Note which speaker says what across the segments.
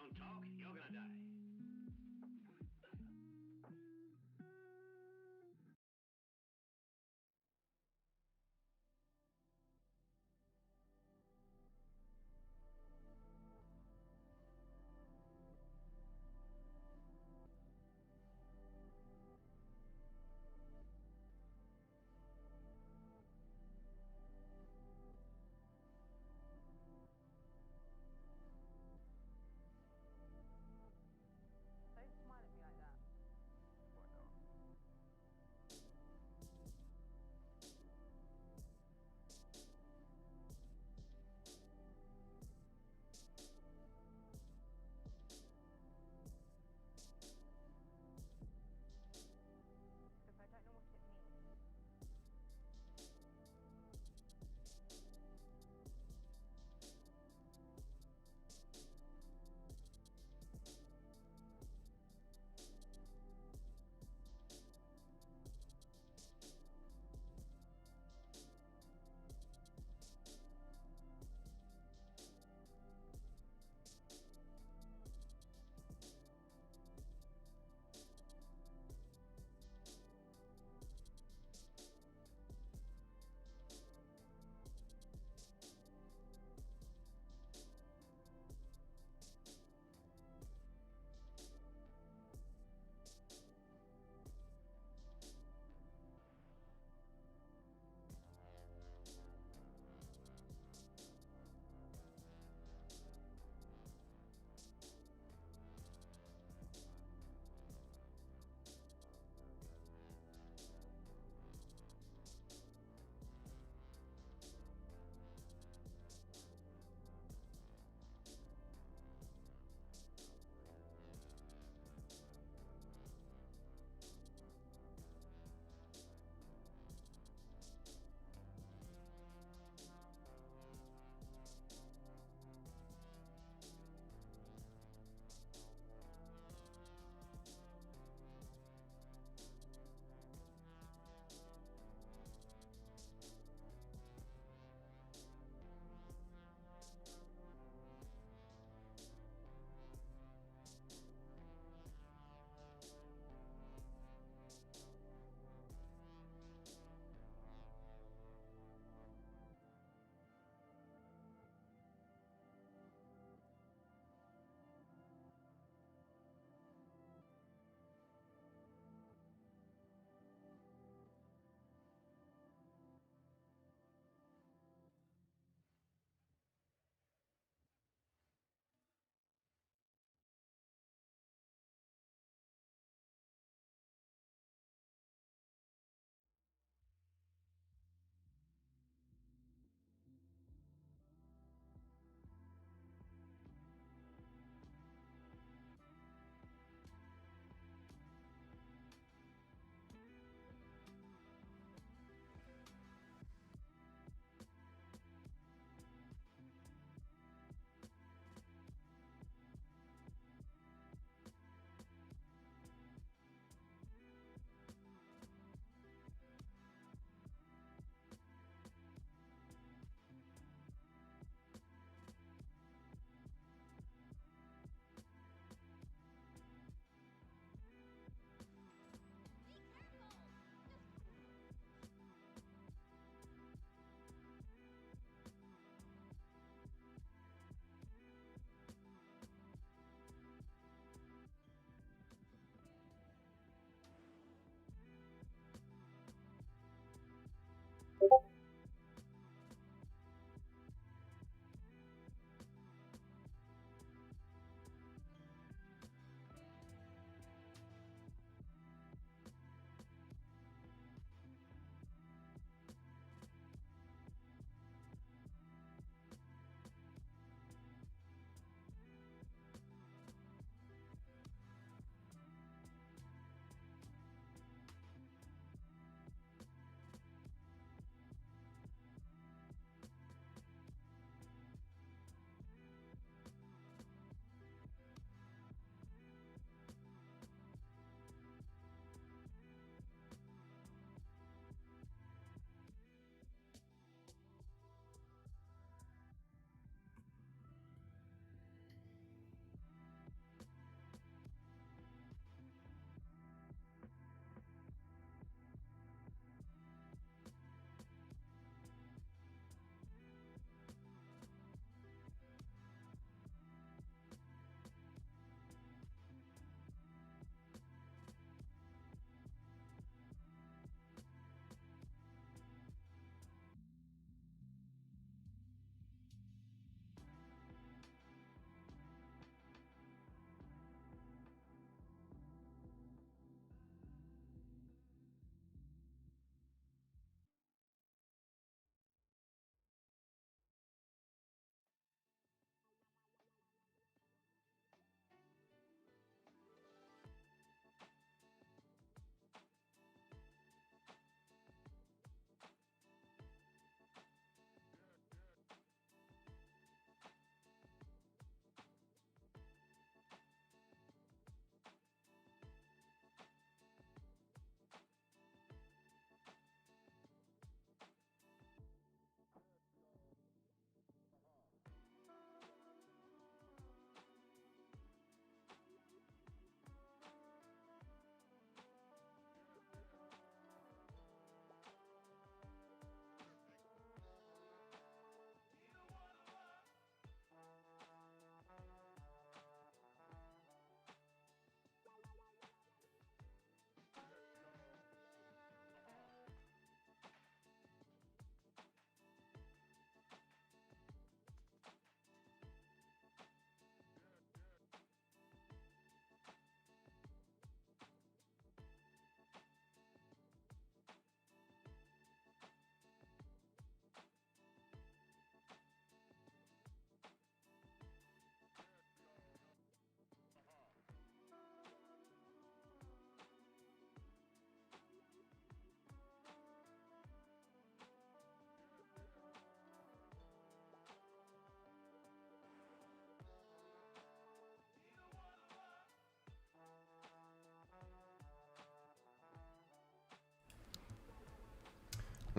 Speaker 1: don't talk, you're gonna die.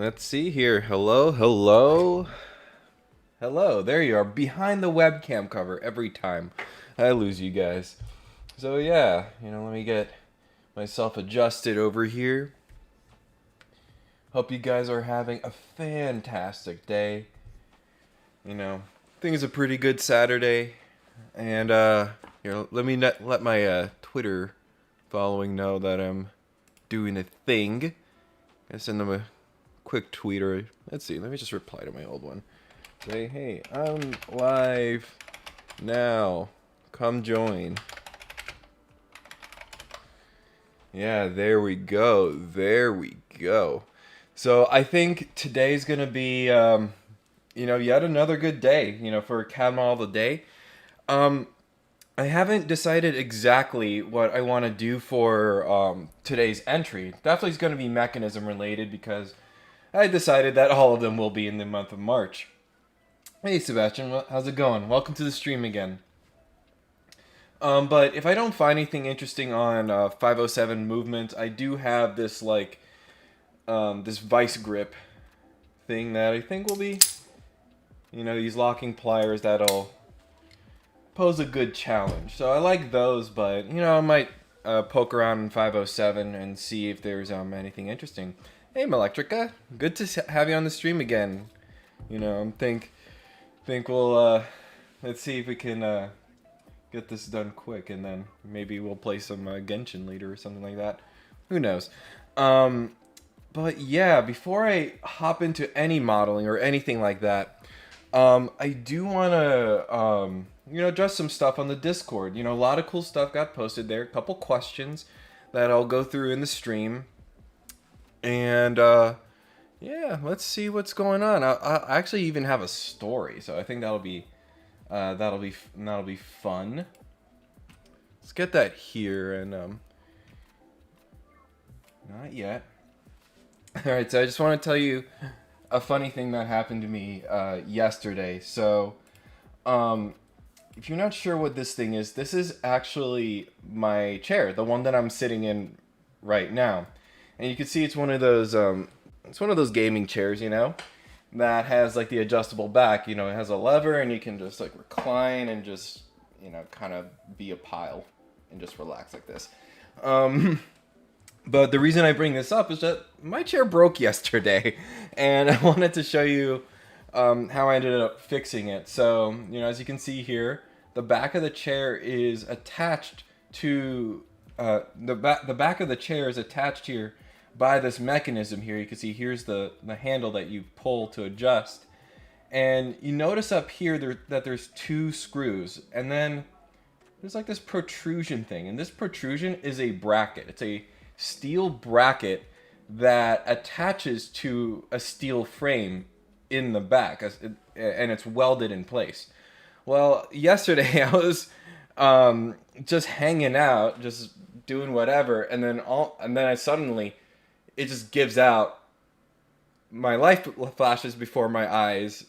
Speaker 1: Let's see here. Hello, hello. Hello, there you are. Behind the webcam cover every time. I lose you guys. So yeah, let me get myself adjusted over here. Hope you guys are having a fantastic day. I think it's a pretty good Saturday. And let me let my Twitter following know that I'm doing a thing. I send them a quick tweet, or let's see, let me just reply to my old one. Say, hey, I'm live now. Come join. Yeah, there we go. There we go. So I think today's gonna be, yet another good day, for CAD Model of the Day. I haven't decided exactly what I want to do for today's entry. Definitely is going to be mechanism related because I decided that all of them will be in the month of March. Hey Sebastian, how's it going? Welcome to the stream again. But if I don't find anything interesting on 507 movement, I do have this this vice grip thing that I think will be, these locking pliers that'll pose a good challenge. So I like those, but I might poke around in 507 and see if there's anything interesting. Hey Melectrica, good to have you on the stream again. Think we'll let's see if we can get this done quick, and then maybe we'll play some Genshin later or something like that. Who knows? But yeah, before I hop into any modeling or anything like that, I do want to address some stuff on the Discord. A lot of cool stuff got posted there. A couple questions that I'll go through in the stream. And yeah, let's see what's going on. I actually even have a story, so I think that'll be fun. Let's get that here, and not yet. All right, so I just want to tell you a funny thing that happened to me yesterday. So, if you're not sure what this thing is, this is actually my chair, the one that I'm sitting in right now. And you can see it's one of those gaming chairs, that has like the adjustable back. It has a lever, and you can just like recline and just kind of be a pile and just relax like this. But the reason I bring this up is that my chair broke yesterday, and I wanted to show you how I ended up fixing it. So, as you can see here, the back of the chair is attached to the back of the chair is attached here by this mechanism here. You can see here's the handle that you pull to adjust, and you notice up here that there's two screws, and then there's like this protrusion thing, and this protrusion is a bracket. It's a steel bracket that attaches to a steel frame in the back, and it's welded in place. Well, yesterday I was just hanging out, just doing whatever, and then I suddenly, it just gives out. My life flashes before my eyes,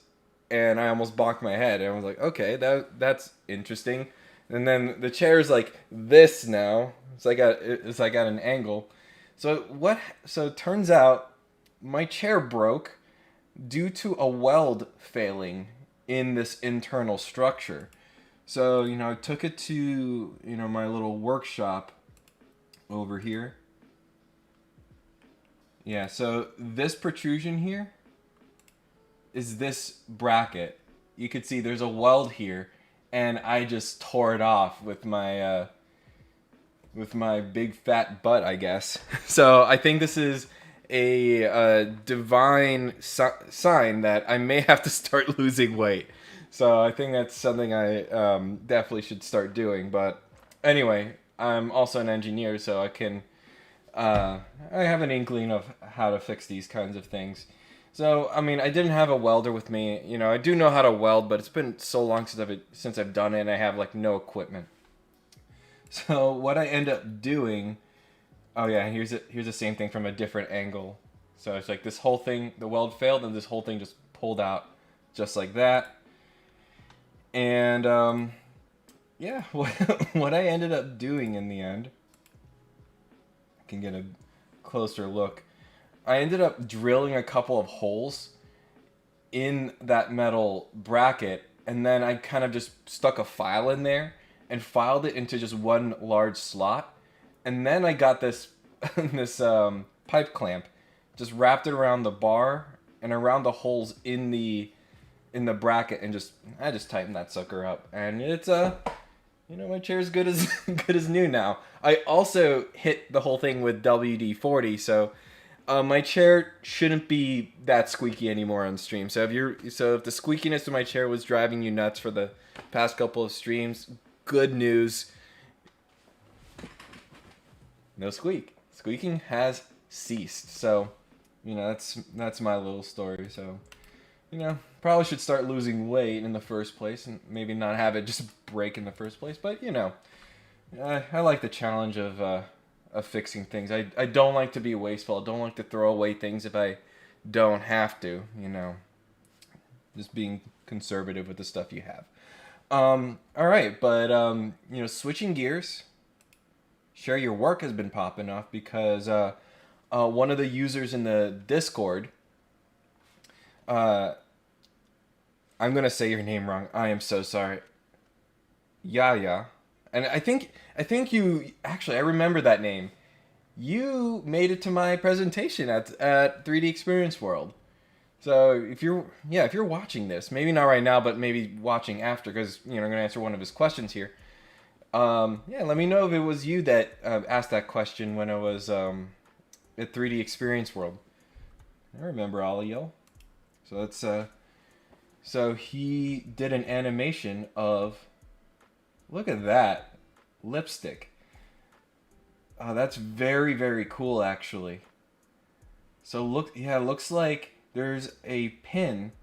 Speaker 1: and I almost bonked my head. And I was like, okay, that's interesting. And then the chair is like this now. It's like at an angle. So it turns out my chair broke due to a weld failing in this internal structure. So, I took it to, my little workshop over here. Yeah, so this protrusion here is this bracket. You could see there's a weld here, and I just tore it off with my big fat butt, I guess. So I think this is a divine sign that I may have to start losing weight. So I think that's something I definitely should start doing. But anyway, I'm also an engineer, so I can I have an inkling of how to fix these kinds of things. So, I mean, I didn't have a welder with me. I do know how to weld, but it's been so long since I've done it, and I have like no equipment. So what I end up doing, oh yeah, here's the same thing from a different angle. So it's like this whole thing, the weld failed, and this whole thing just pulled out, just like that. And yeah, what I ended up doing in the end, I can get a closer look. I ended up drilling a couple of holes in that metal bracket, and then I kind of just stuck a file in there and filed it into just one large slot. And then I got this this pipe clamp, just wrapped it around the bar and around the holes in the bracket, and I just tightened that sucker up, and it's my chair's good as good as new now. I also hit the whole thing with WD-40, so my chair shouldn't be that squeaky anymore on stream. So if the squeakiness of my chair was driving you nuts for the past couple of streams, good news. No squeak. Squeaking has ceased. So, that's my little story. So, probably should start losing weight in the first place and maybe not have it just break in the first place. But, I like the challenge of fixing things. I don't like to be wasteful. I don't like to throw away things if I don't have to, Just being conservative with the stuff you have. All right, but, switching gears. Share Your Work has been popping off because one of the users in the Discord, I'm gonna say your name wrong. I am so sorry. Yaya, and I think you actually, I remember that name. You made it to my presentation at 3D Experience World. So if you're watching this, maybe not right now, but maybe watching after, because I'm gonna answer one of his questions here. Let me know if it was you that asked that question when I was at 3D Experience World. I remember all of y'all. So that's so he did an animation of, look at that, lipstick. Oh, that's very, very cool actually. So it looks like there's a pin.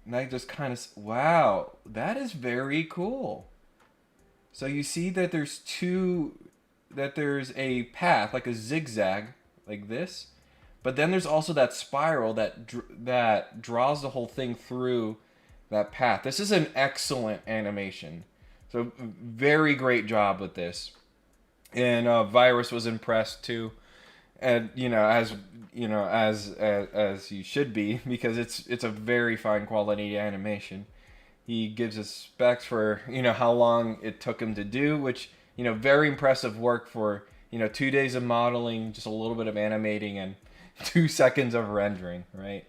Speaker 1: And I just kind of, wow, that is very cool. So you see that there's a path, like a zigzag, like this. But then there's also that spiral that draws the whole thing through that path. This is an excellent animation. So very great job with this. And Virus was impressed too. And as you should be, because it's a very fine quality animation. He gives us specs for, how long it took him to do, which, very impressive work for, 2 days of modeling, just a little bit of animating, and 2 seconds of rendering, right?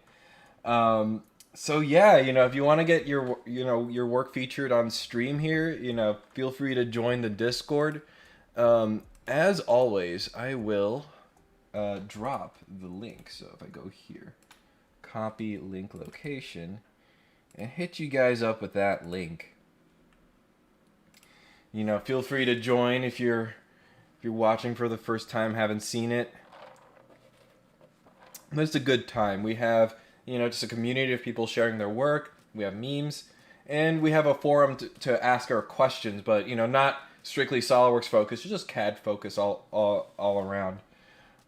Speaker 1: So yeah, if you want to get your work featured on stream here, feel free to join the Discord. As always, I will drop the link. So if I go here, copy link location, and hit you guys up with that link. Feel free to join if you're watching for the first time, haven't seen it. It's a good time. We have, just a community of people sharing their work. We have memes, and we have a forum to ask our questions, but not strictly SolidWorks focused, just CAD focus all around.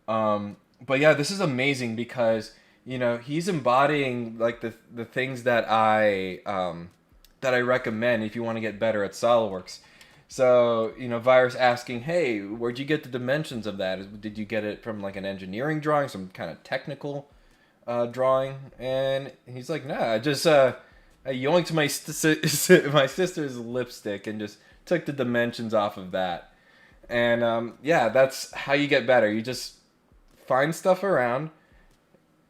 Speaker 1: But yeah, this is amazing because he's embodying like the things that I recommend if you want to get better at SolidWorks. So Virus asking, hey, where'd you get the dimensions of that? Did you get it from like an engineering drawing, some kind of technical drawing? And he's like, nah, I just I yoinked my sister's lipstick and just took the dimensions off of that. And that's how you get better. You just find stuff around,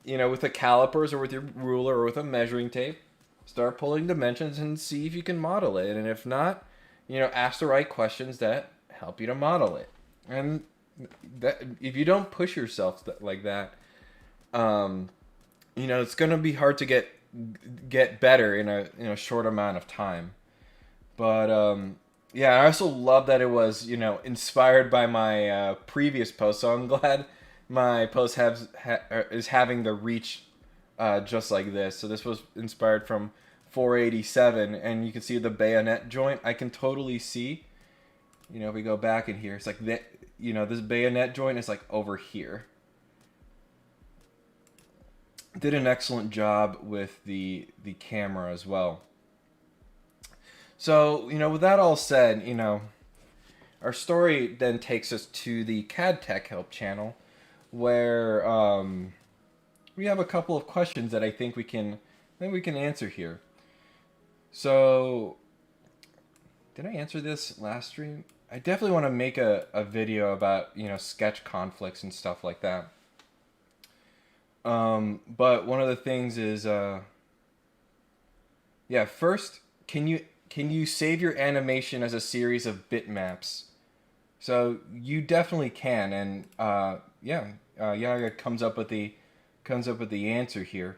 Speaker 1: with the calipers or with your ruler or with a measuring tape, start pulling dimensions and see if you can model it. And if not, ask the right questions that help you to model it. And that, if you don't push yourself like that, it's going to be hard to get better in a short amount of time. But I also love that it was inspired by my previous post. So I'm glad my post is having the reach just like this. So this was inspired from 487, and you can see the bayonet joint. I can totally see, if we go back in here, it's like that. This bayonet joint is like over here. Did an excellent job with the camera as well. So with that all said, our story then takes us to the CAD Tech Help channel, where we have a couple of questions that I think we can answer here. So, did I answer this last stream? I definitely want to make a video about, sketch conflicts and stuff like that. But one of the things is, first, can you save your animation as a series of bitmaps? So you definitely can, and Yaga comes up with the answer here.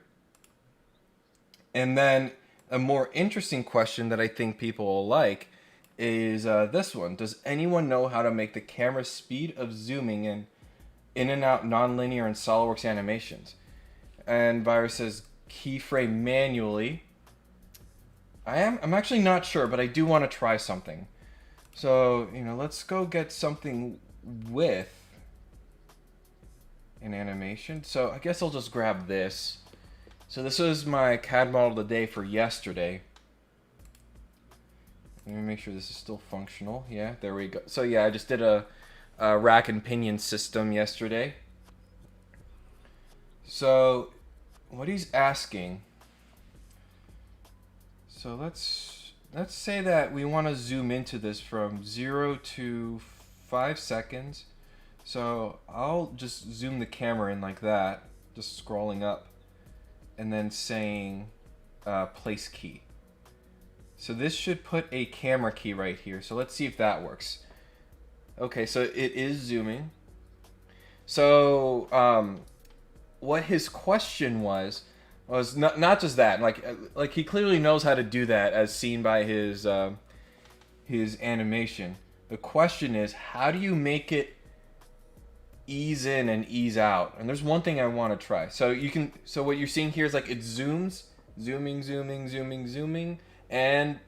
Speaker 1: And then a more interesting question that I think people will like is this one. Does anyone know how to make the camera speed of zooming in and out nonlinear in SolidWorks animations? And Virus says keyframe manually. I'm actually not sure, but I do want to try something. So, let's go get something with an animation. So I guess I'll just grab this. So this was my CAD model of the day for yesterday. Let me make sure this is still functional. Yeah, there we go. So yeah, I just did a rack and pinion system yesterday. So what he's asking, so let's say that we want to zoom into this from 0 to 5 seconds. So I'll just zoom the camera in like that, just scrolling up, and then saying place key. So this should put a camera key right here. So let's see if that works. Okay, so it is zooming. So what his question was not just that. Like he clearly knows how to do that, as seen by his animation. The question is, how do you make it ease in and ease out? And there's one thing I want to try. So what you're seeing here is like it zooms, zooming, and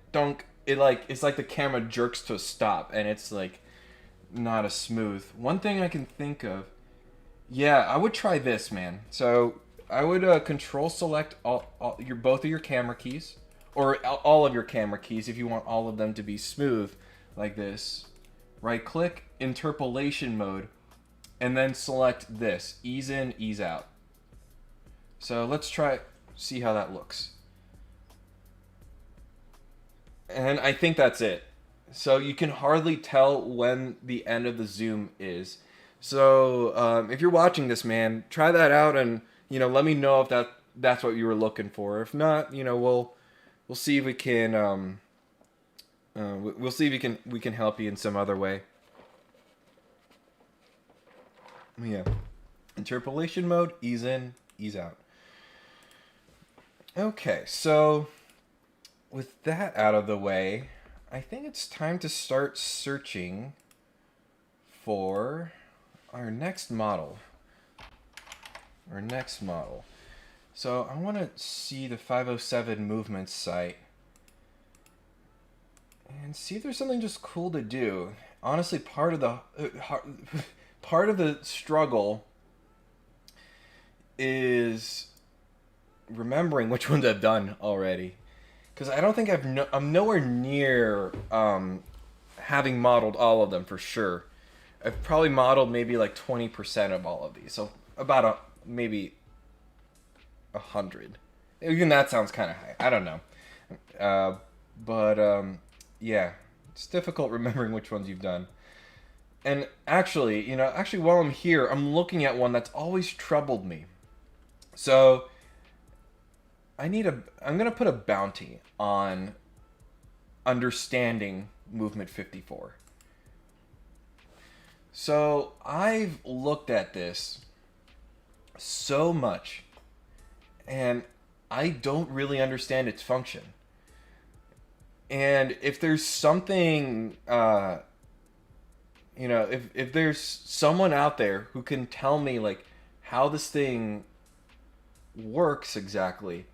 Speaker 1: it's like the camera jerks to a stop, and it's like not as smooth. One thing I can think of, yeah, I would try this, man. So I would control select both of your camera keys, or all of your camera keys if you want all of them to be smooth like this. Right click, interpolation mode, and then select this, ease in, ease out. So let's see how that looks. And I think that's it. So you can hardly tell when the end of the zoom is. So if you're watching this, man, try that out, and let me know if that's what you were looking for. If not, we'll see if we can we'll see if we can help you in some other way. Yeah, interpolation mode, ease in, ease out. Okay, so with that out of the way, I think it's time to start searching for our next model. So I want to see the 507 movements site and see if there's something just cool to do. Honestly, part of the struggle is remembering which ones I've done already, because I don't think I'm nowhere near having modeled all of them for sure. I've probably modeled maybe like 20% of all of these, so about maybe 100. Even that sounds kind of high. I don't know, but yeah, it's difficult remembering which ones you've done. And actually, while I'm here, I'm looking at one that's always troubled me. So I'm gonna put a bounty on understanding movement 54. So I've looked at this so much, and I don't really understand its function. And if there's something, if there's someone out there who can tell me like how this thing works exactly,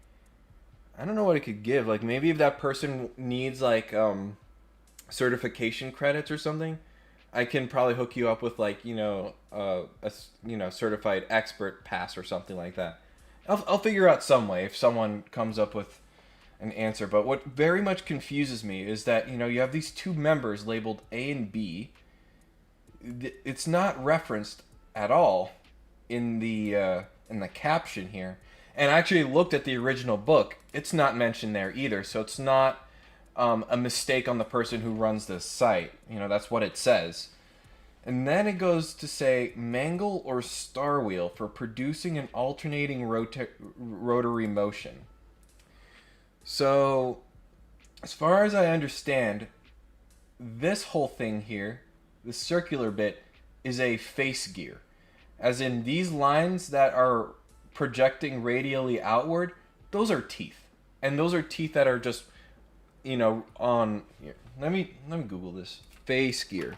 Speaker 1: I don't know what it could give. Like maybe if that person needs like certification credits or something, I can probably hook you up with like a certified expert pass or something like that. I'll figure out some way if someone comes up with an answer. But what very much confuses me is that you have these two members labeled A and B. It's not referenced at all in the caption here, and I actually looked at the original book. It's not mentioned there either, so it's not a mistake on the person who runs this site. You know, that's what it says. And then it goes to say mangle or star wheel for producing an alternating rotary motion. So, as far as I understand, this whole thing here, the circular bit, is a face gear. As in, these lines that are projecting radially outward, those are teeth. And those are teeth that are just, you know, on here. Let me Google this. Face gear.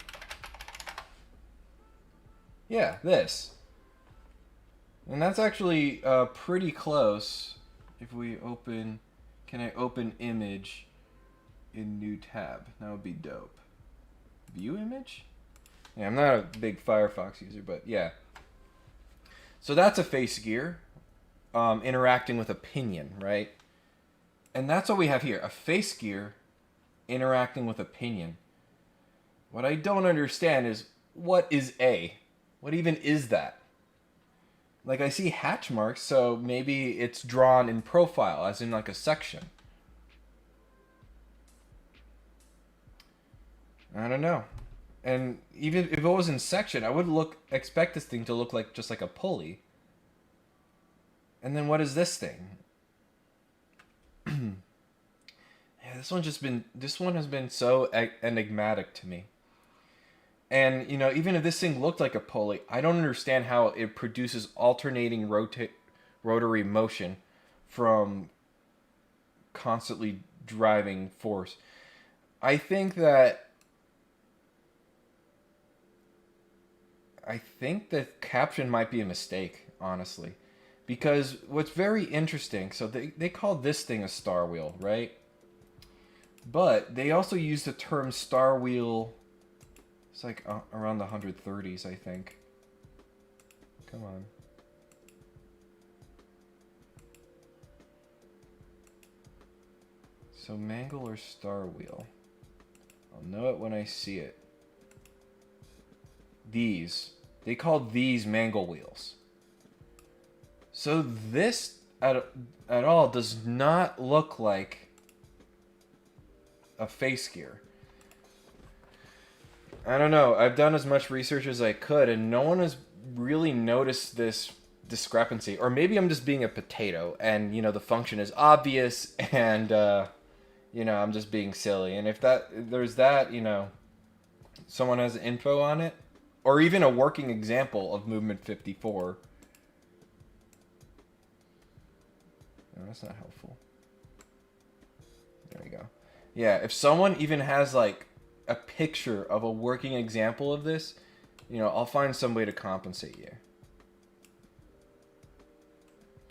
Speaker 1: Yeah, this. And that's actually pretty close. If we open, can I open image in new tab? That would be dope. View image? Yeah, I'm not a big Firefox user, but yeah. So that's a face gear interacting with a pinion, right? And that's what we have here, a face gear interacting with a pinion. What I don't understand is, what is A? What even is that? Like, I see hatch marks, so maybe it's drawn in profile, as in like a section. I don't know. And even if it was in section, I would expect this thing to look like just like a pulley. And then what is this thing? Yeah, this one has been so enigmatic to me. And, you know, even if this thing looked like a pulley, I don't understand how it produces alternating rotary motion from constantly driving force. I think the caption might be a mistake, honestly. Because what's very interesting, so they call this thing a star wheel, right? But they also use the term star wheel. It's like around the 130s, I think. Come on. So mangle or star wheel. I'll know it when I see it. They call these mangle wheels. So this at all does not look like a face gear. I don't know. I've done as much research as I could, and no one has really noticed this discrepancy. Or maybe I'm just being a potato, and, you know, the function is obvious, and, you know, I'm just being silly. And if there's that, you know, someone has info on it, or even a working example of movement 54. No, that's not helpful. There we go. Yeah, if someone even has, like, a picture of a working example of this, you know, I'll find some way to compensate you.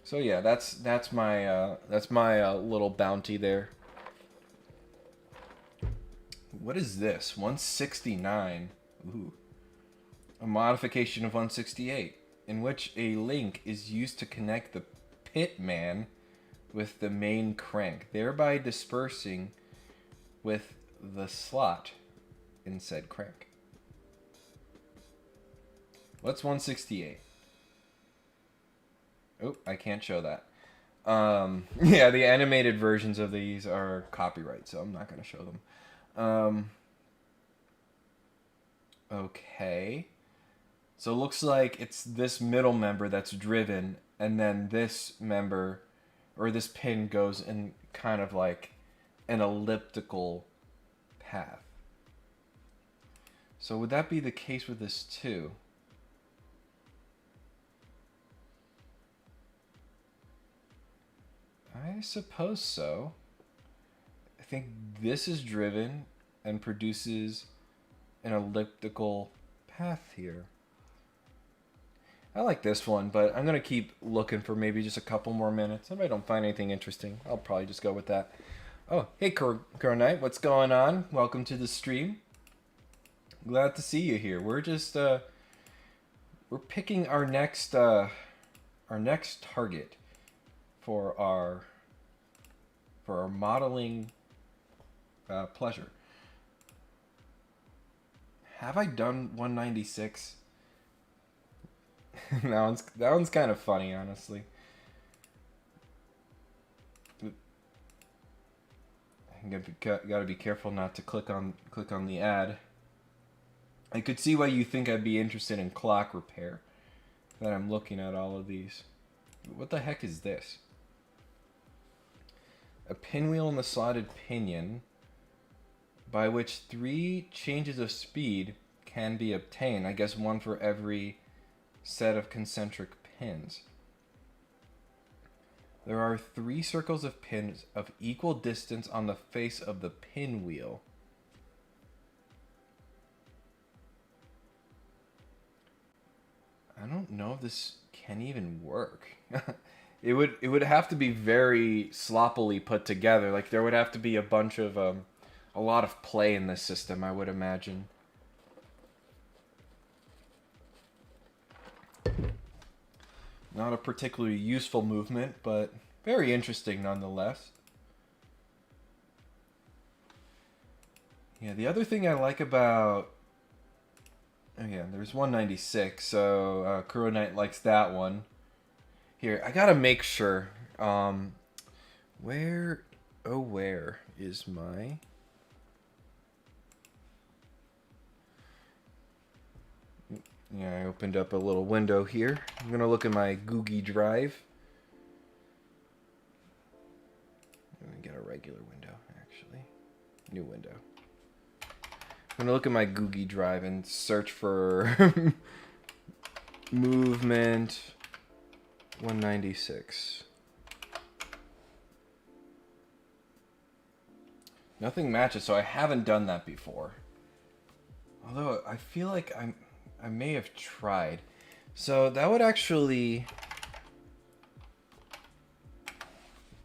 Speaker 1: So yeah, that's my little bounty there. What is this? 169. Ooh. A modification of 168, in which a link is used to connect the pitman with the main crank, thereby dispersing with the slot in said crank. What's 168? Oh, I can't show that. Yeah, the animated versions of these are copyright, so I'm not going to show them. Okay. So it looks like it's this middle member that's driven, and then this member, or this pin, goes in kind of like an elliptical path. So would that be the case with this too? I suppose so. I think this is driven and produces an elliptical path here. I like this one, but I'm going to keep looking for maybe just a couple more minutes. If I don't find anything interesting, I'll probably just go with that. Oh, hey, Knight, what's going on? Welcome to the stream. Glad to see you here. We're just we're picking our next target for our modeling pleasure. Have I done 196? that one's kind of funny, honestly. Gotta be careful not to click on the ad. I could see why you think I'd be interested in clock repair. That I'm looking at all of these. What the heck is this? A pinwheel in the slotted pinion, by which 3 changes of speed can be obtained. I guess one for every set of concentric pins. There are 3 circles of pins of equal distance on the face of the pinwheel. I don't know if this can even work. It would have to be very sloppily put together. Like there would have to be a bunch of a lot of play in this system, I would imagine. Not a particularly useful movement, but very interesting nonetheless. Yeah, the other thing I like about... Again, there's 196, so Kuro Knight likes that one. Here, I gotta make sure. Where is my... Yeah, I opened up a little window here. I'm gonna look at my Googie Drive. I'm gonna get a regular window, actually. New window. I'm gonna look at my Googie Drive and search for movement 196. Nothing matches, so I haven't done that before. Although I feel like I may have tried. So that would actually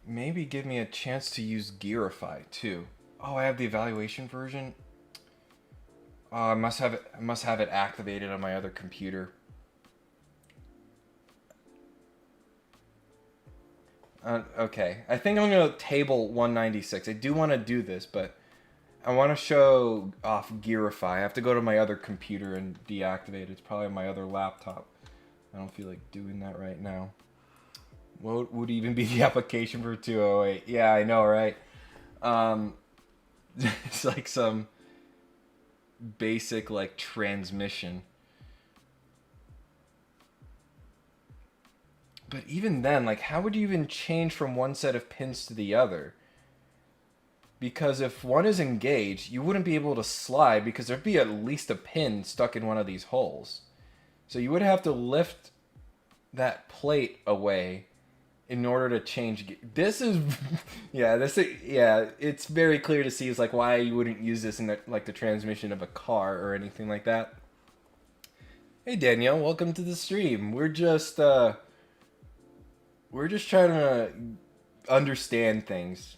Speaker 1: maybe give me a chance to use Gearify too. Oh, I have the evaluation version. I must have it activated on my other computer. Okay, I think I'm gonna table 196. I do want to do this, but I want to show off Gearify. I have to go to my other computer and deactivate it. It's probably on my other laptop. I don't feel like doing that right now. What would even be the application for 208? Yeah, I know, right? It's like some basic like transmission. But even then, like, how would you even change from one set of pins to the other? Because if one is engaged, you wouldn't be able to slide because there'd be at least a pin stuck in one of these holes. So you would have to lift that plate away in order to change. This is, yeah, it's very clear to see. It's like why you wouldn't use this in the transmission of a car or anything like that. Hey Danielle, welcome to the stream. We're just trying to understand things,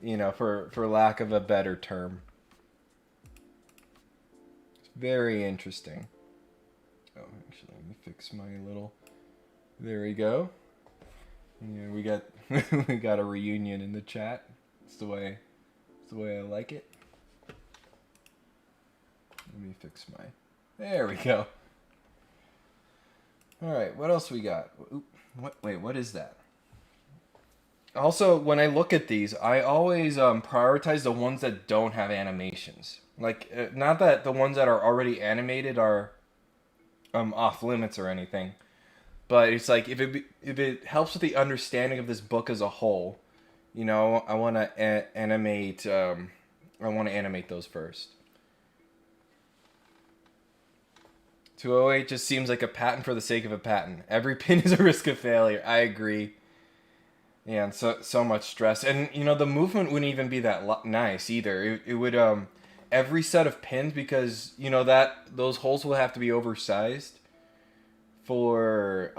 Speaker 1: you know, for lack of a better term. It's very interesting. Oh, actually, let me fix my little... There we go. Yeah, we got we got a reunion in the chat. It's the way I like it. Let me fix my... There we go. All right, what else we got? Oop. Wait, what is that? Also, when I look at these, I always prioritize the ones that don't have animations. Like, not that the ones that are already animated are off limits or anything, but it's like if it helps with the understanding of this book as a whole, you know, I want to animate. I want to animate those first. 208 just seems like a patent for the sake of a patent. Every pin is a risk of failure. I agree. Yeah, and so much stress. And, you know, the movement wouldn't even be that nice either. It would, every set of pins, because, you know, those holes will have to be oversized for,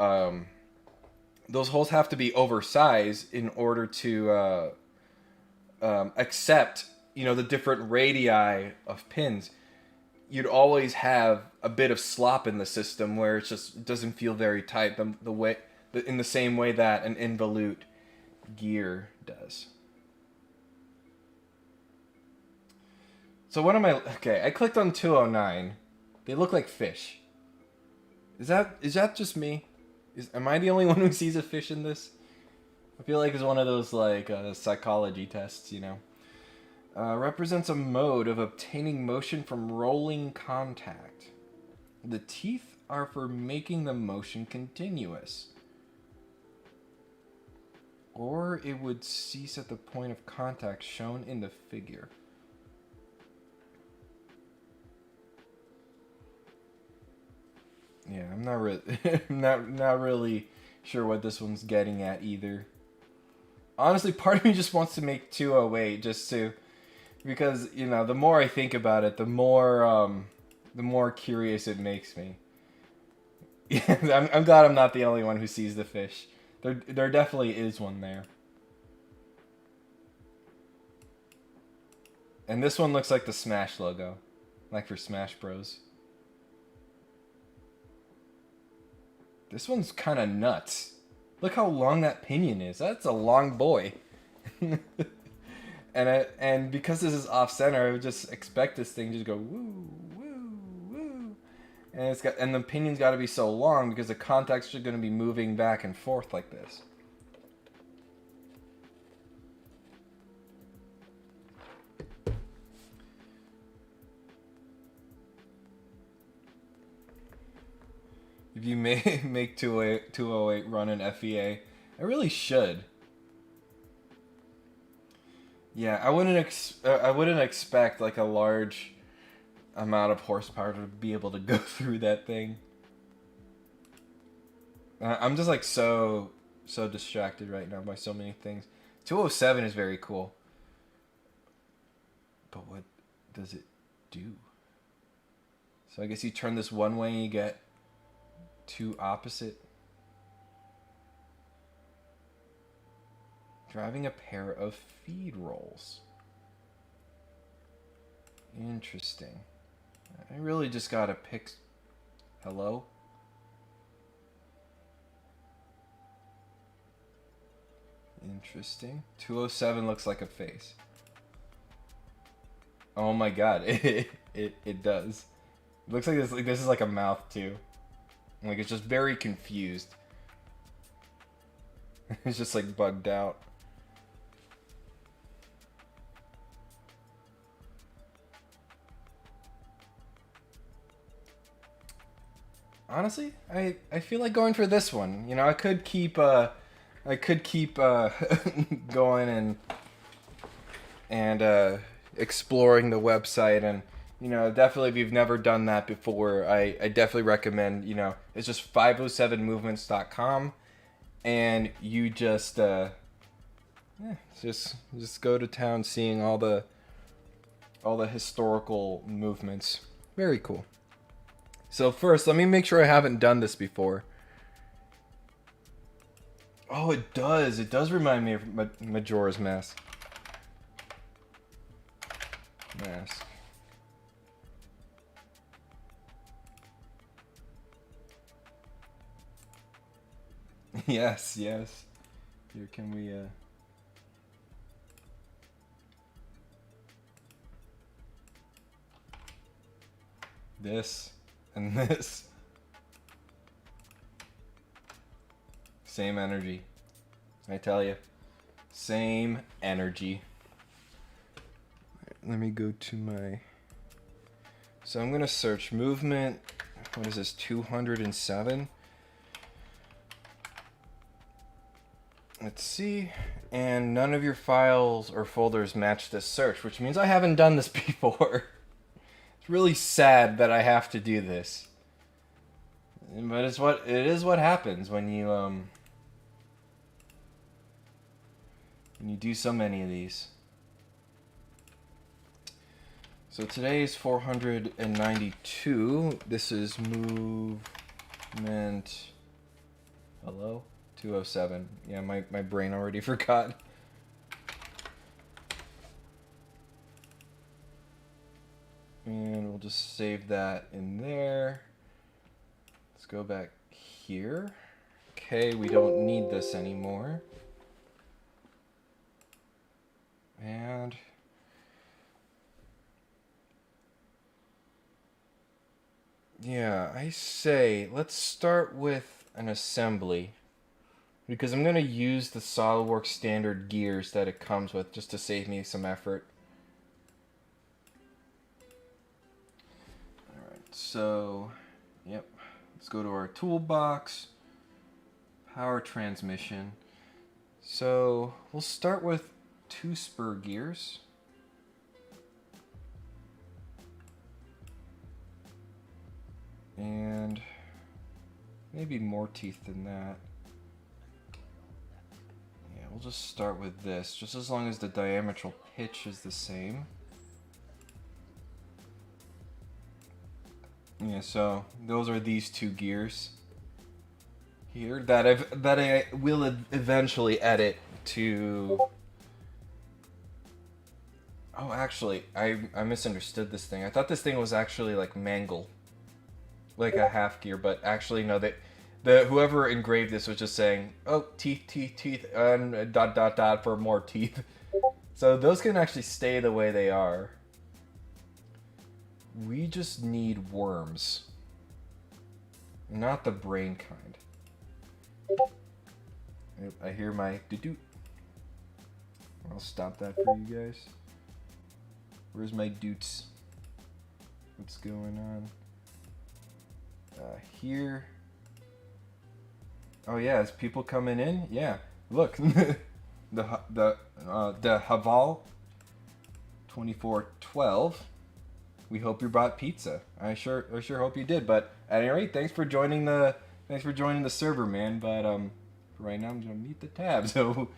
Speaker 1: those holes have to be oversized in order to, accept, you know, the different radii of pins. You'd always have a bit of slop in the system where it doesn't feel very tight in the same way that an involute gear does. So what am I... Okay, I clicked on 209. They look like fish. Is that just me? Am I the only one who sees a fish in this? I feel like it's one of those like psychology tests, you know. Represents a mode of obtaining motion from rolling contact. The teeth are for making the motion continuous. Or it would cease at the point of contact shown in the figure. Yeah, I'm not really, not really sure what this one's getting at either. Honestly, part of me just wants to make 208 just to, because you know, the more I think about it, the more curious it makes me. Yeah, I'm glad I'm not the only one who sees the fish. There definitely is one there. And this one looks like the Smash logo, like for Smash Bros. This one's kind of nuts. Look how long that pinion is. That's a long boy. and because this is off center, I would just expect this thing to just go woo woo woo. And the pinion's got to be so long because the contacts are going to be moving back and forth like this. If you make 208 run an FEA, I really should. Yeah, I wouldn't expect like a large amount of horsepower to be able to go through that thing. I'm just like so distracted right now by so many things. 207 is very cool. But what does it do? So I guess you turn this one way and you get two opposite. Driving a pair of feed rolls. Interesting. I really just gotta pick... Hello? Interesting. 207 looks like a face. Oh my god, it does. It looks like this is like a mouth too. Like it's just very confused. It's just like bugged out. Honestly, I feel like going for this one. You know, I could keep going and exploring the website, and you know, definitely if you've never done that before, I definitely recommend, you know, it's just 507movements.com, and you just go to town seeing all the historical movements. Very cool. So first, let me make sure I haven't done this before. Oh, it does. It does remind me of Majora's Mask. Yes, yes. Here, can we, this and this. Same energy. I tell you. Same energy. Let me go to my... So I'm going to search movement. What is this? 207. Let's see. And none of your files or folders match this search, which means I haven't done this before. It's really sad that I have to do this. But it is what happens when you do so many of these. So today is 492. This is movement. Hello? 207. Yeah, my brain already forgot. And we'll just save that in there. Let's go back here. Okay, we don't need this anymore. And yeah, I say let's start with an assembly because I'm going to use the SolidWorks standard gears that it comes with just to save me some effort. Alright, so, yep, let's go to our toolbox, power transmission. So, we'll start with 2 spur gears. And maybe more teeth than that. Yeah, we'll just start with this, just as long as the diametral pitch is the same. Yeah, so those are these 2 gears here that I will eventually edit to. Oh, actually, I misunderstood this thing. I thought this thing was actually like mangle, like a half gear, but actually no. The whoever engraved this was just saying, oh, teeth, teeth, teeth, and dot dot dot for more teeth. So those can actually stay the way they are. We just need worms, not the brain kind. I hear my doo-doo. I'll stop that for you guys. Where's my doots? What's going on? Here. Oh yeah, is people coming in? Yeah. Look, the Haval 2412. We hope you brought pizza. I sure hope you did. But at any rate, thanks for joining the server, man. But right now I'm gonna mute the tab so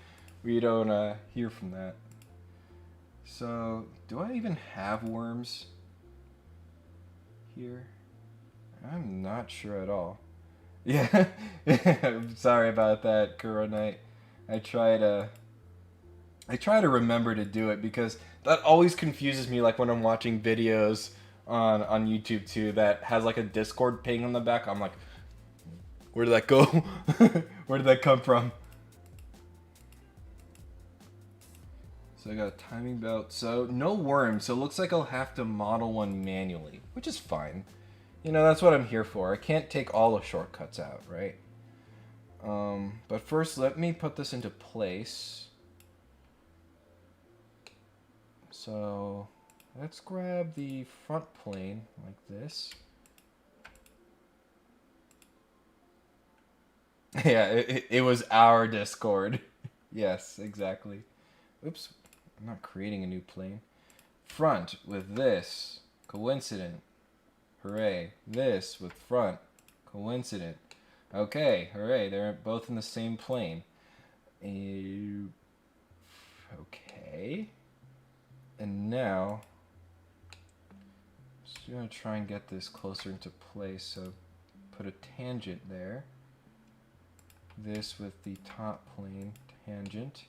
Speaker 1: we don't hear from that. So, do I even have worms here? I'm not sure at all. Yeah, I'm sorry about that, Kuro Knight. I try to remember to do it because that always confuses me. Like when I'm watching videos on YouTube too, that has like a Discord ping on the back. I'm like, where did that go? Where did that come from? So I got a timing belt. So no worms. So it looks like I'll have to model one manually, which is fine. You know, that's what I'm here for. I can't take all the shortcuts out, right? But first, let me put this into place. So let's grab the front plane like this. Yeah, it was our Discord. Yes, exactly. Oops, I'm not creating a new plane. Front with this. Coincident. Hooray. This with front. Coincident. Okay, hooray. They're both in the same plane. Okay. And now, I'm just going to try and get this closer into place. So put a tangent there. This with the top plane tangent.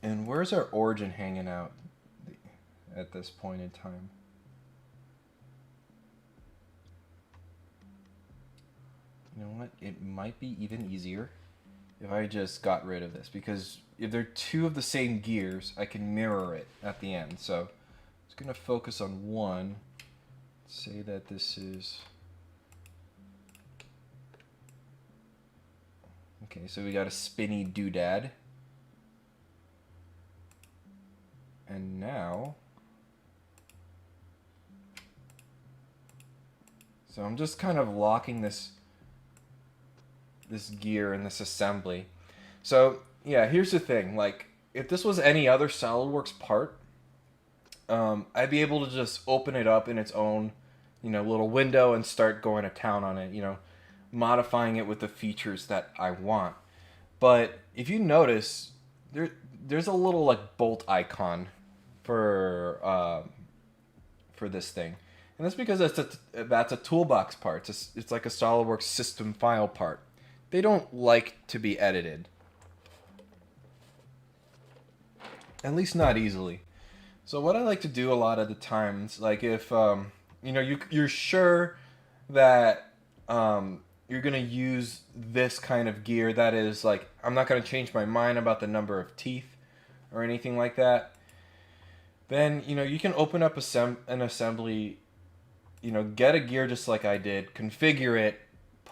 Speaker 1: And where's our origin hanging out at this point in time? You know what? It might be even easier if I just got rid of this, because if they're 2 of the same gears, I can mirror it at the end. So I'm just going to focus on one. Say that this is... Okay, so we got a spinny doodad. And now... So I'm just kind of locking this gear in this assembly. So yeah, here's the thing, like if this was any other SolidWorks part, I'd be able to just open it up in its own, you know, little window and start going to town on it, you know, modifying it with the features that I want. But if you notice, there's a little like bolt icon for this thing. And that's because that's a toolbox part. It's like a SolidWorks system file part. They don't like to be edited. At least not easily. So what I like to do a lot of the times, like if you know, you're sure that you're gonna use this kind of gear, that is like, I'm not gonna change my mind about the number of teeth or anything like that, then you know you can open up an assembly, you know, get a gear just like I did, configure it,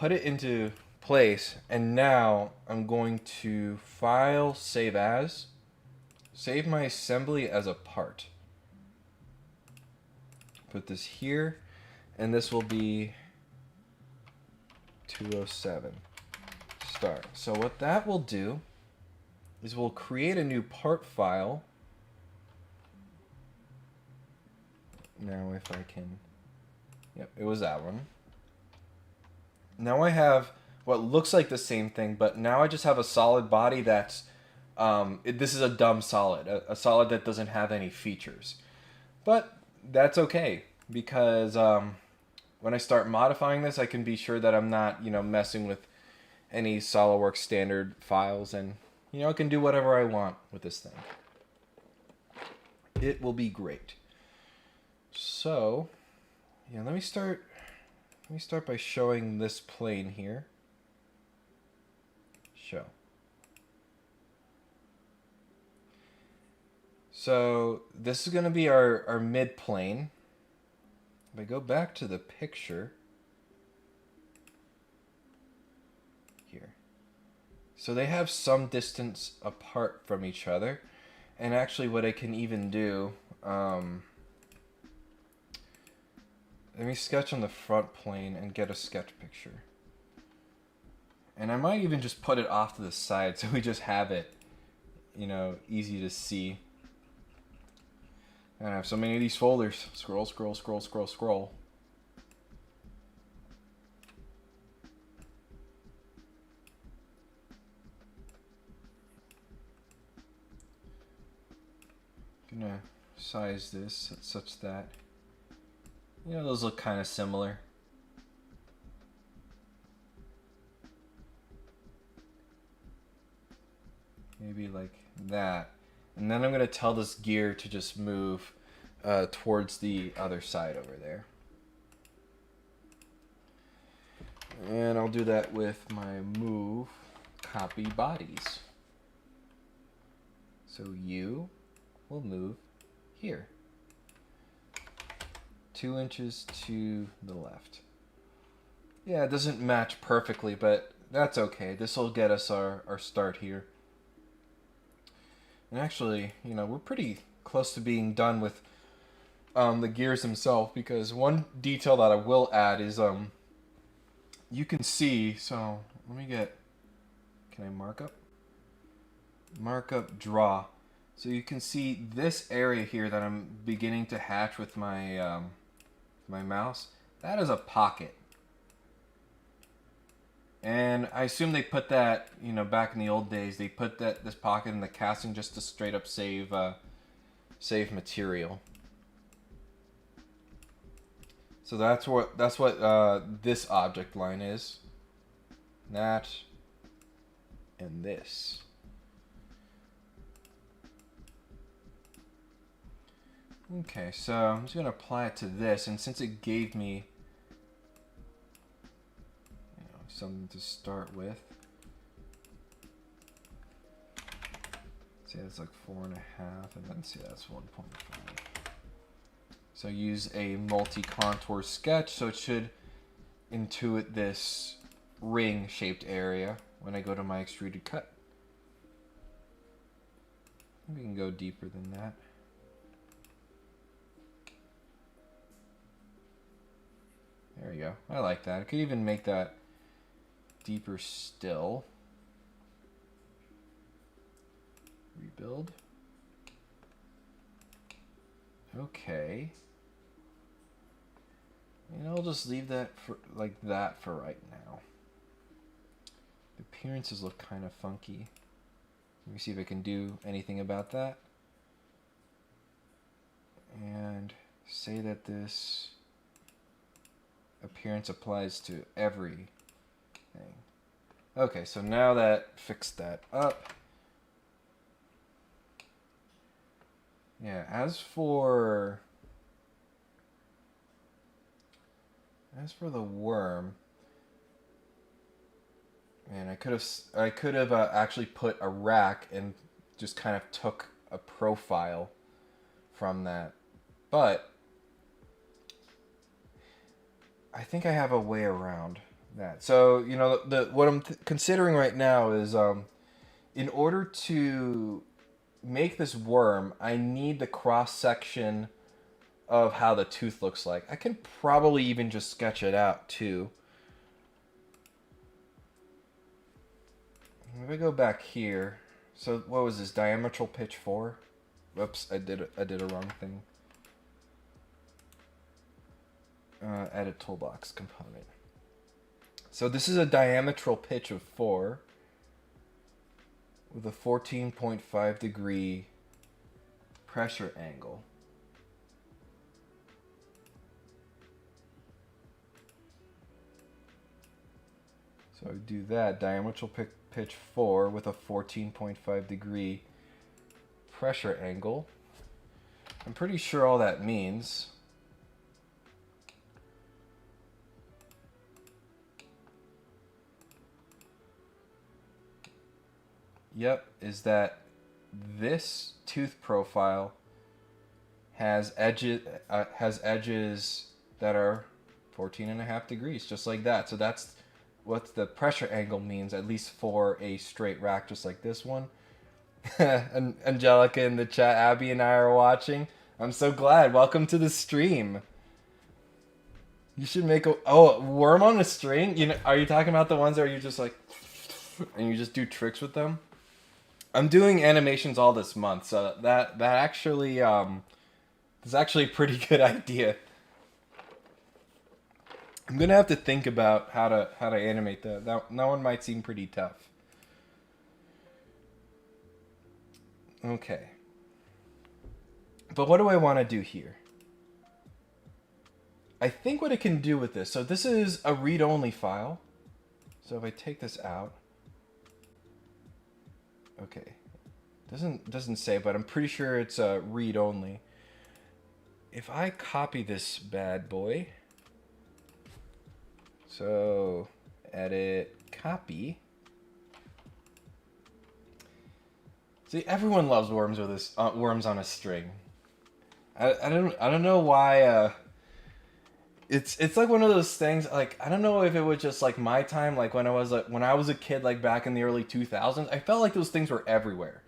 Speaker 1: put it into place, and now I'm going to File, Save As, save my assembly as a part. Put this here, and this will be 207 start. So what that will do is we'll create a new part file. Now if I can, yep, it was that one. Now I have what looks like the same thing, but now I just have a solid body that's, this is a dumb solid, a solid that doesn't have any features. But that's okay, because when I start modifying this, I can be sure that I'm not, messing with any SOLIDWORKS standard files, and, I can do whatever I want with this thing. It will be great. So, yeah, let me start by showing this plane here. Show. So this is going to be our mid plane. If I go back to the picture here, so they have some distance apart from each other, and actually what I can even do, let me sketch on the front plane and get a sketch picture. And I might even just put it off to the side so we just have it, easy to see. And I have so many of these folders. Scroll, scroll, scroll, scroll, scroll. Gonna size this such that, those look kind of similar. Maybe like that. And then I'm going to tell this gear to just move towards the other side over there. And I'll do that with my move copy bodies. So you will move here. 2 inches to the left. Yeah, it doesn't match perfectly, but that's okay. This will get us our start here. And actually, we're pretty close to being done with the gears themselves, because one detail that I will add is you can see, so let me get, can I mark up? Mark up, draw. So you can see this area here that I'm beginning to hatch with my my mouse. That is a pocket. And I assume they put that, back in the old days, they put this pocket in the casting just to straight up save material. So that's what this object line is. That and this. Okay, so I'm just gonna apply it to this, and since it gave me something to start with. See, that's like 4.5, and then see that's 1.5. So use a multi-contour sketch, so it should intuit this ring-shaped area when I go to my extruded cut. We can go deeper than that. There we go. I like that. I could even make that deeper still. Rebuild. Okay. And I'll just leave that for like that for right now. The appearances look kind of funky. Let me see if I can do anything about that. And say that this appearance applies to every thing. Okay, so now that fixed that up. Yeah, as for the worm, man, I could have actually put a rack and just kind of took a profile from that, but I think I have a way around that. So, you know, what I'm considering right now is in order to make this worm, I need the cross section of how the tooth looks like. I can probably even just sketch it out too. If I go back here, so what was this, diametral pitch 4? Whoops, I did a wrong thing. Edit toolbox component. So this is a diametral pitch of 4 with a 14.5 degree pressure angle. So I do that, diametral pitch 4 with a 14.5 degree pressure angle. I'm pretty sure all that means is that this tooth profile has edges that are 14.5 degrees, just like that. So that's what the pressure angle means, at least for a straight rack just like this one. And Angelica in the chat, Abby and I are watching. I'm so glad. Welcome to the stream. You should make a worm on a string. You know, are you talking about the ones that you just like and you just do tricks with them? I'm doing animations all this month, so that actually is actually a pretty good idea. I'm gonna have to think about how to animate that. That one might seem pretty tough. Okay. But what do I want to do here? I think what it can do with this. So this is a read-only file. So if I take this out. Okay. Doesn't say, but I'm pretty sure it's read-only. If I copy this bad boy. So edit, copy. See, everyone loves worms with this worms on a string. I don't know why. It's like one of those things. Like, I don't know if it was just like my time, like when I was a kid, like back in the early 2000s. I felt like those things were everywhere.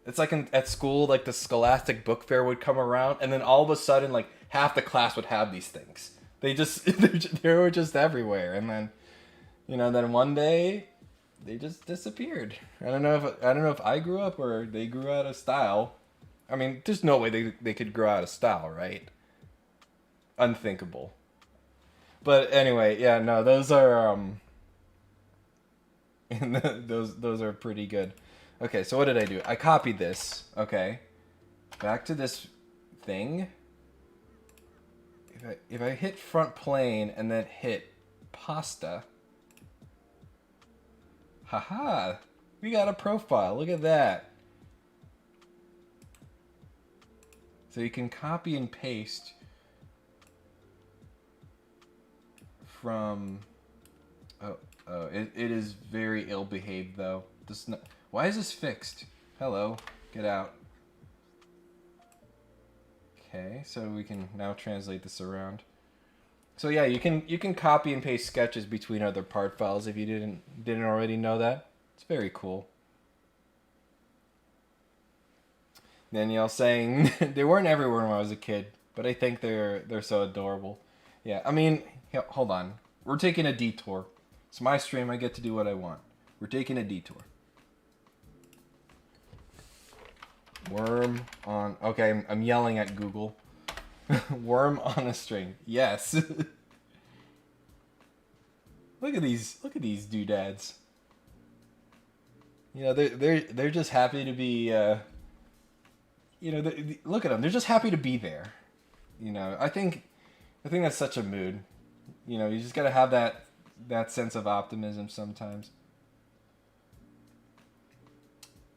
Speaker 1: It's like at school, like the Scholastic Book Fair would come around, and then all of a sudden, like half the class would have these things. They were just everywhere, and then, then one day, they just disappeared. I don't know if I grew up or they grew out of style. I mean, there's no way they could grow out of style, right? Unthinkable. But anyway, yeah, no, those are those are pretty good. Okay, so what did I do? I copied this. Okay, back to this thing. If I hit front plane and then hit pasta, haha, we got a profile. Look at that. So you can copy and paste from. It is very ill-behaved though. Why is this fixed? Hello, get out. Okay, so we can now translate this around. So yeah, you can copy and paste sketches between other part files if you didn't already know that. It's very cool. Danielle saying they weren't everywhere when I was a kid, but I think they're so adorable. Yeah, I mean, hold on. We're taking a detour. It's my stream. I get to do what I want. We're taking a detour. Worm on. Okay, I'm yelling at Google. Worm on a string. Yes. Look at these doodads. They're just happy to be. Look at them. They're just happy to be there. I think that's such a mood. You just gotta have that sense of optimism sometimes.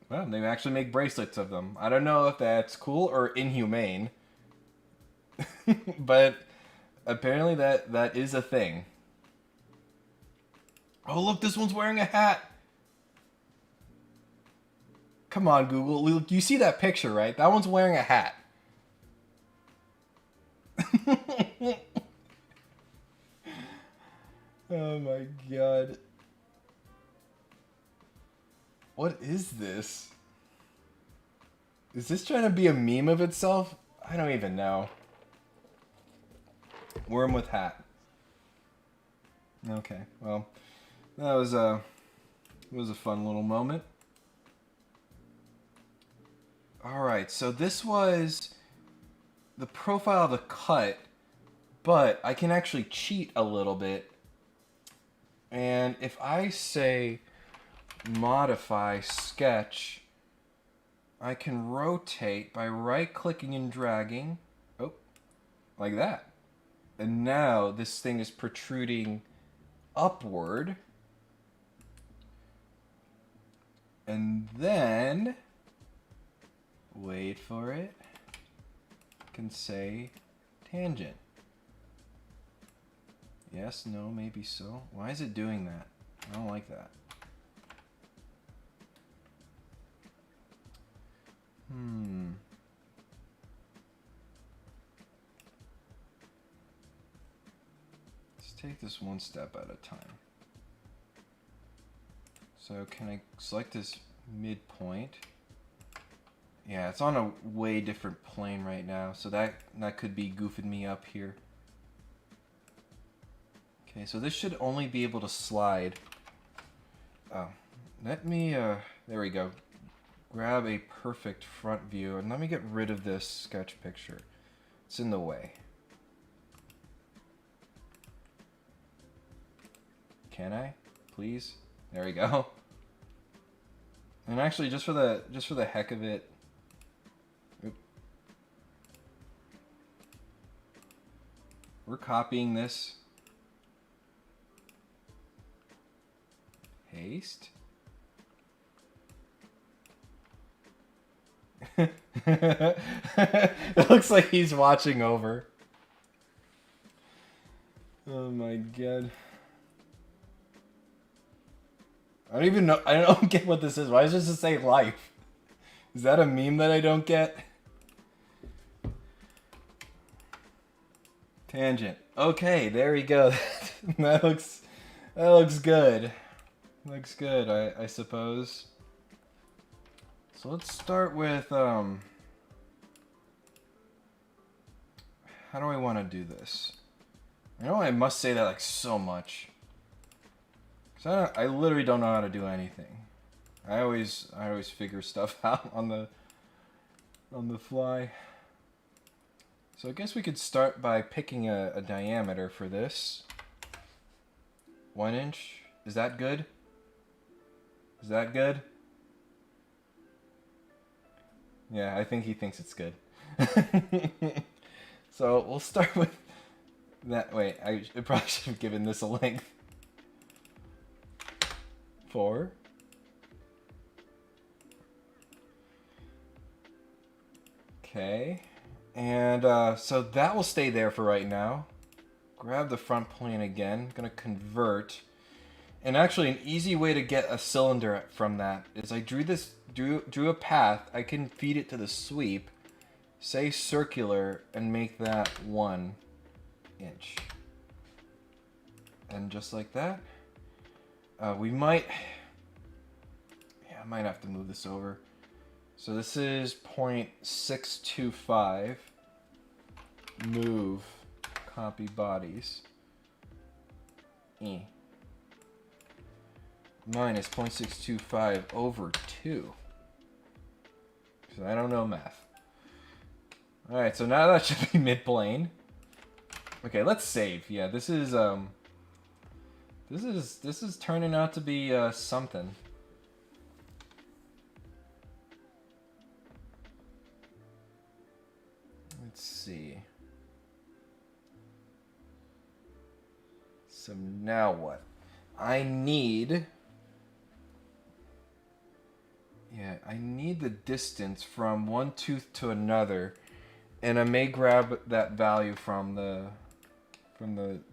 Speaker 1: Well, they actually make bracelets of them. I don't know if that's cool or inhumane. But apparently that is a thing. Oh, look, this one's wearing a hat. Come on, Google. You see that picture, right? That one's wearing a hat. Oh my god. What is this? Is this trying to be a meme of itself? I don't even know. Worm with hat. Okay, well, that was a fun little moment. Alright, so this was the profile of the cut, but I can actually cheat a little bit. And if I say modify sketch, I can rotate by right-clicking and dragging. Oh, like that. And now this thing is protruding upward. And then, wait for it, I can say tangent. Yes, no, maybe so. Why is it doing that? I don't like that. Let's take this one step at a time. So can I select this midpoint? Yeah, it's on a way different plane right now, so that could be goofing me up here. Okay, so this should only be able to slide. Oh, let me, there we go. Grab a perfect front view, and let me get rid of this sketch picture. It's in the way. Can I? Please? There we go. And actually, just for the heck of it, we're copying this. Paste. It looks like he's watching over. Oh my god. I don't even know. I don't get what this is. Why does it just say life? Is that a meme that I don't get? Tangent. Okay, there we go. That looks good. Looks good, I suppose. So let's start with how do I want to do this? I know I must say that like so much. Cause I literally don't know how to do anything. I always figure stuff out on the fly. So I guess we could start by picking a diameter for this. 1 inch. Is that good? Is that good? Yeah, I think he thinks it's good. So we'll start with that. Wait, I probably should have given this a length. 4. Okay. And so that will stay there for right now. Grab the front plane again. Gonna convert. And actually, an easy way to get a cylinder from that is I drew a path. I can feed it to the sweep, say circular, and make that 1 inch. And just like that, we might, yeah, I might have to move this over. So this is 0.625. Move, copy bodies. Minus 0.625 over 2. So I don't know math. Alright, so now that should be mid-plane. Okay, let's save. Yeah, this is turning out to be something. Let's see. So now what? I need the distance from one tooth to another, and I may grab that value from the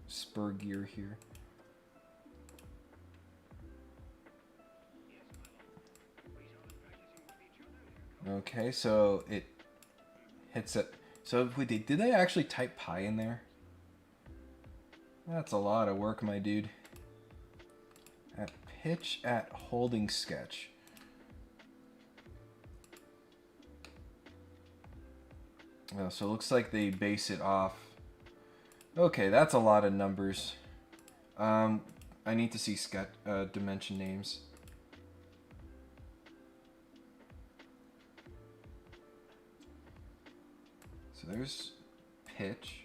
Speaker 1: spur gear here. Okay, so it hits it. So did they actually type pi in there? That's a lot of work, my dude. pitch at holding sketch. Oh, so it looks like they base it off. Okay, that's a lot of numbers. I need to see sketch dimension names. So there's pitch.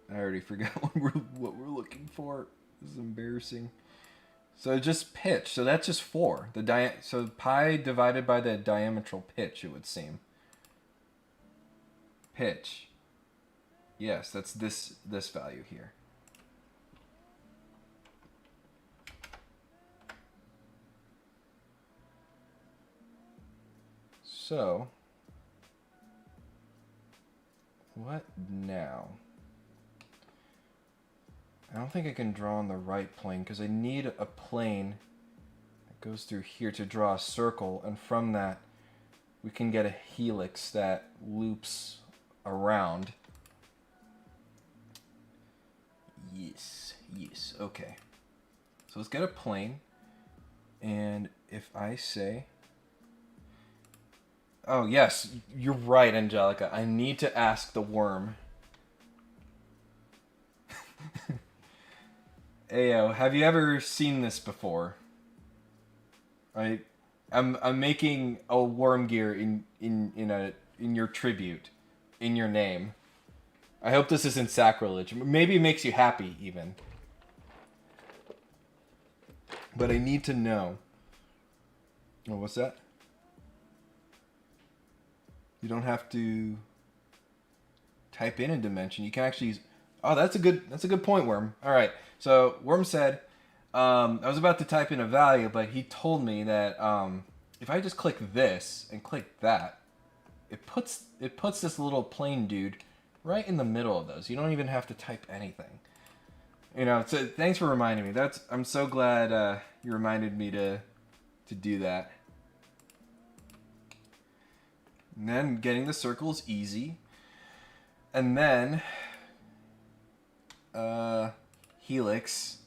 Speaker 1: I already forgot what we're looking for. This is embarrassing. So just pitch. So that's just 4. So pi divided by the diametral pitch, it would seem. Pitch. Yes, that's this value here. So what now? I don't think I can draw on the right plane because I need a plane that goes through here to draw a circle, and from that we can get a helix that loops around. Yes, okay. So let's get a plane, and if I say, oh yes, you're right, Angelica, I need to ask the worm. Ayo, have you ever seen this before? I'm making a worm gear in your tribute, in your name. I hope this isn't sacrilege. Maybe it makes you happy even. But I need to know. Oh, what's that? You don't have to type in a dimension. You can actually use. Oh, that's a good point, Worm. All right. So Worm said, I was about to type in a value, but he told me that if I just click this and click that, it puts this little plane dude right in the middle of those. You don't even have to type anything. So thanks for reminding me. I'm so glad you reminded me to do that. And then getting the circle is easy. And then helix.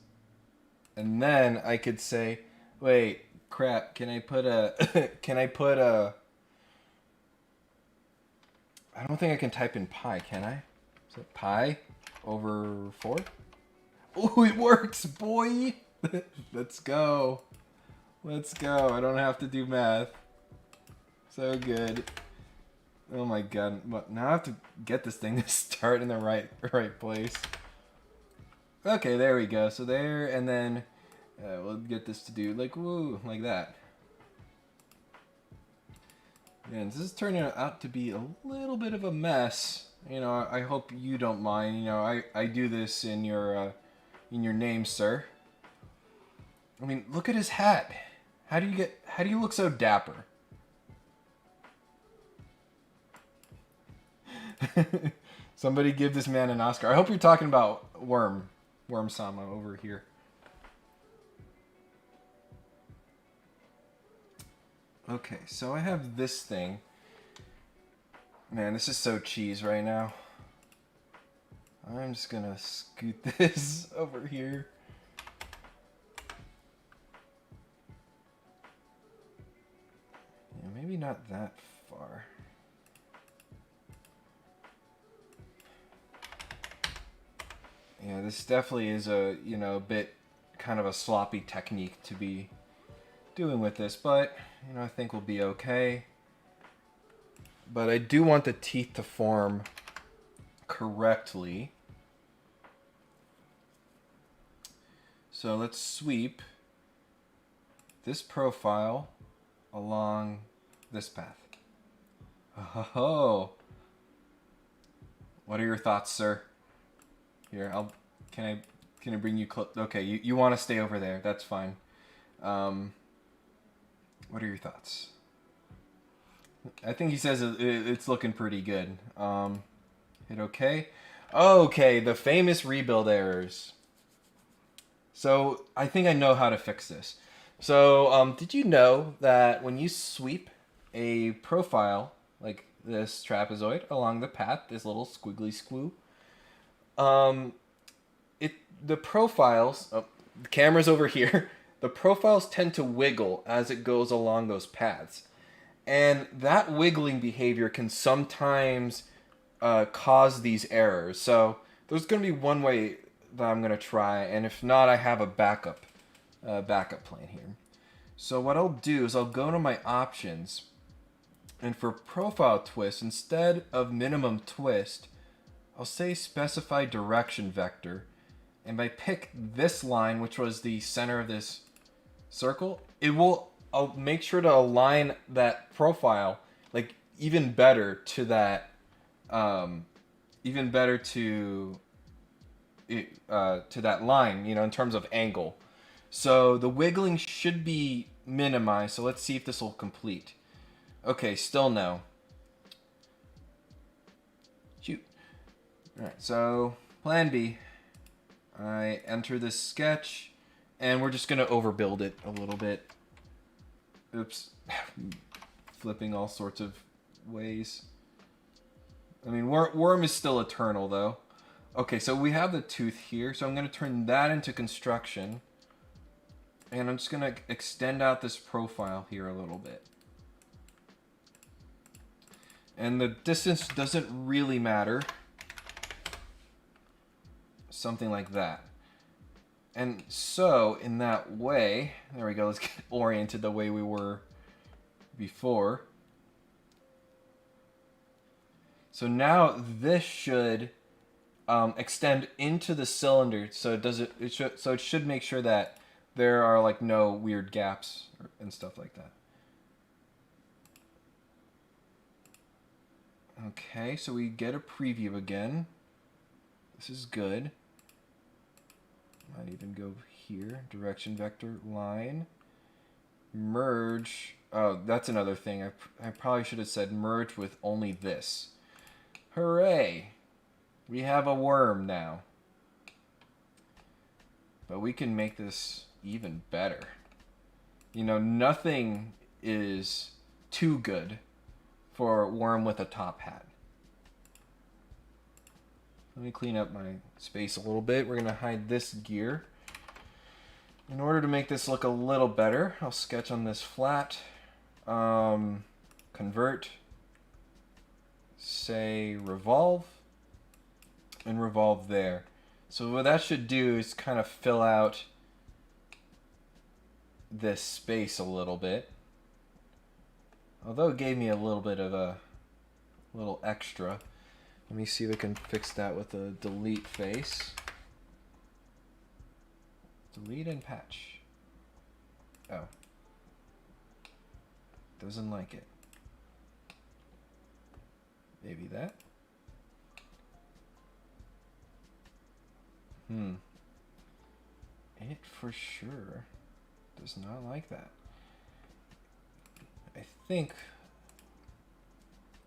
Speaker 1: And then I could say, wait, crap, can I put a I don't think I can type in pi, can I? Is it pi over 4? Oh, it works, boy! Let's go. Let's go. I don't have to do math. So good. Oh my god. Now I have to get this thing to start in the right place. Okay, there we go. So there, and then we'll get this to do like woo, like that. And this is turning out to be a little bit of a mess. I hope you don't mind. I do this in your name, sir. I mean, look at his hat. How do you look so dapper? Somebody give this man an Oscar. I hope you're talking about Worm-sama over here. Okay, so I have this thing. Man, this is so cheese right now. I'm just gonna scoot this over here. Yeah, maybe not that far. Yeah, this definitely is a bit kind of a sloppy technique to be doing with this, but I think we'll be okay. But I do want the teeth to form correctly. So let's sweep this profile along this path. Oh, what are your thoughts, sir? Here, can I bring you close? Okay, you want to stay over there. That's fine. What are your thoughts? I think he says it's looking pretty good. Hit okay. Okay, the famous rebuild errors. So I think I know how to fix this. So did you know that when you sweep a profile like this trapezoid along the path, this little squiggly squoo, the profiles, oh, the camera's over here. The profiles tend to wiggle as it goes along those paths. And that wiggling behavior can sometimes cause these errors. So there's going to be one way that I'm going to try, and if not, I have a backup plan here. So what I'll do is I'll go to my options, and for profile twist, instead of minimum twist, I'll say specify direction vector. And I pick this line, which was the center of this circle, I'll make sure to align that profile like even better to that, even better to that line, in terms of angle. So the wiggling should be minimized. So let's see if this will complete. Okay, still no. Shoot. All right, so plan B. I enter this sketch, and we're just going to overbuild it a little bit. Oops. Flipping all sorts of ways. I mean, worm is still eternal, though. Okay, so we have the tooth here, so I'm going to turn that into construction. And I'm just going to extend out this profile here a little bit. And the distance doesn't really matter. Something like that. And so, in that way, there we go, let's get oriented the way we were before. So now this should extend into the cylinder, so it should make sure that there are like no weird gaps and stuff like that. Okay, so we get a preview again. This is good. Might even go here. Direction vector line. Merge. Oh, that's another thing. I probably should have said merge with only this. Hooray! We have a worm now. But we can make this even better. Nothing is too good for a worm with a top hat. Let me clean up my space a little bit. We're going to hide this gear. In order to make this look a little better, I'll sketch on this flat. Convert. Say revolve. And revolve there. So what that should do is kind of fill out this space a little bit. Although it gave me a little bit of a little extra. Let me see if I can fix that with a delete face. Delete and patch. Oh. Doesn't like it. Maybe that. It for sure does not like that. I think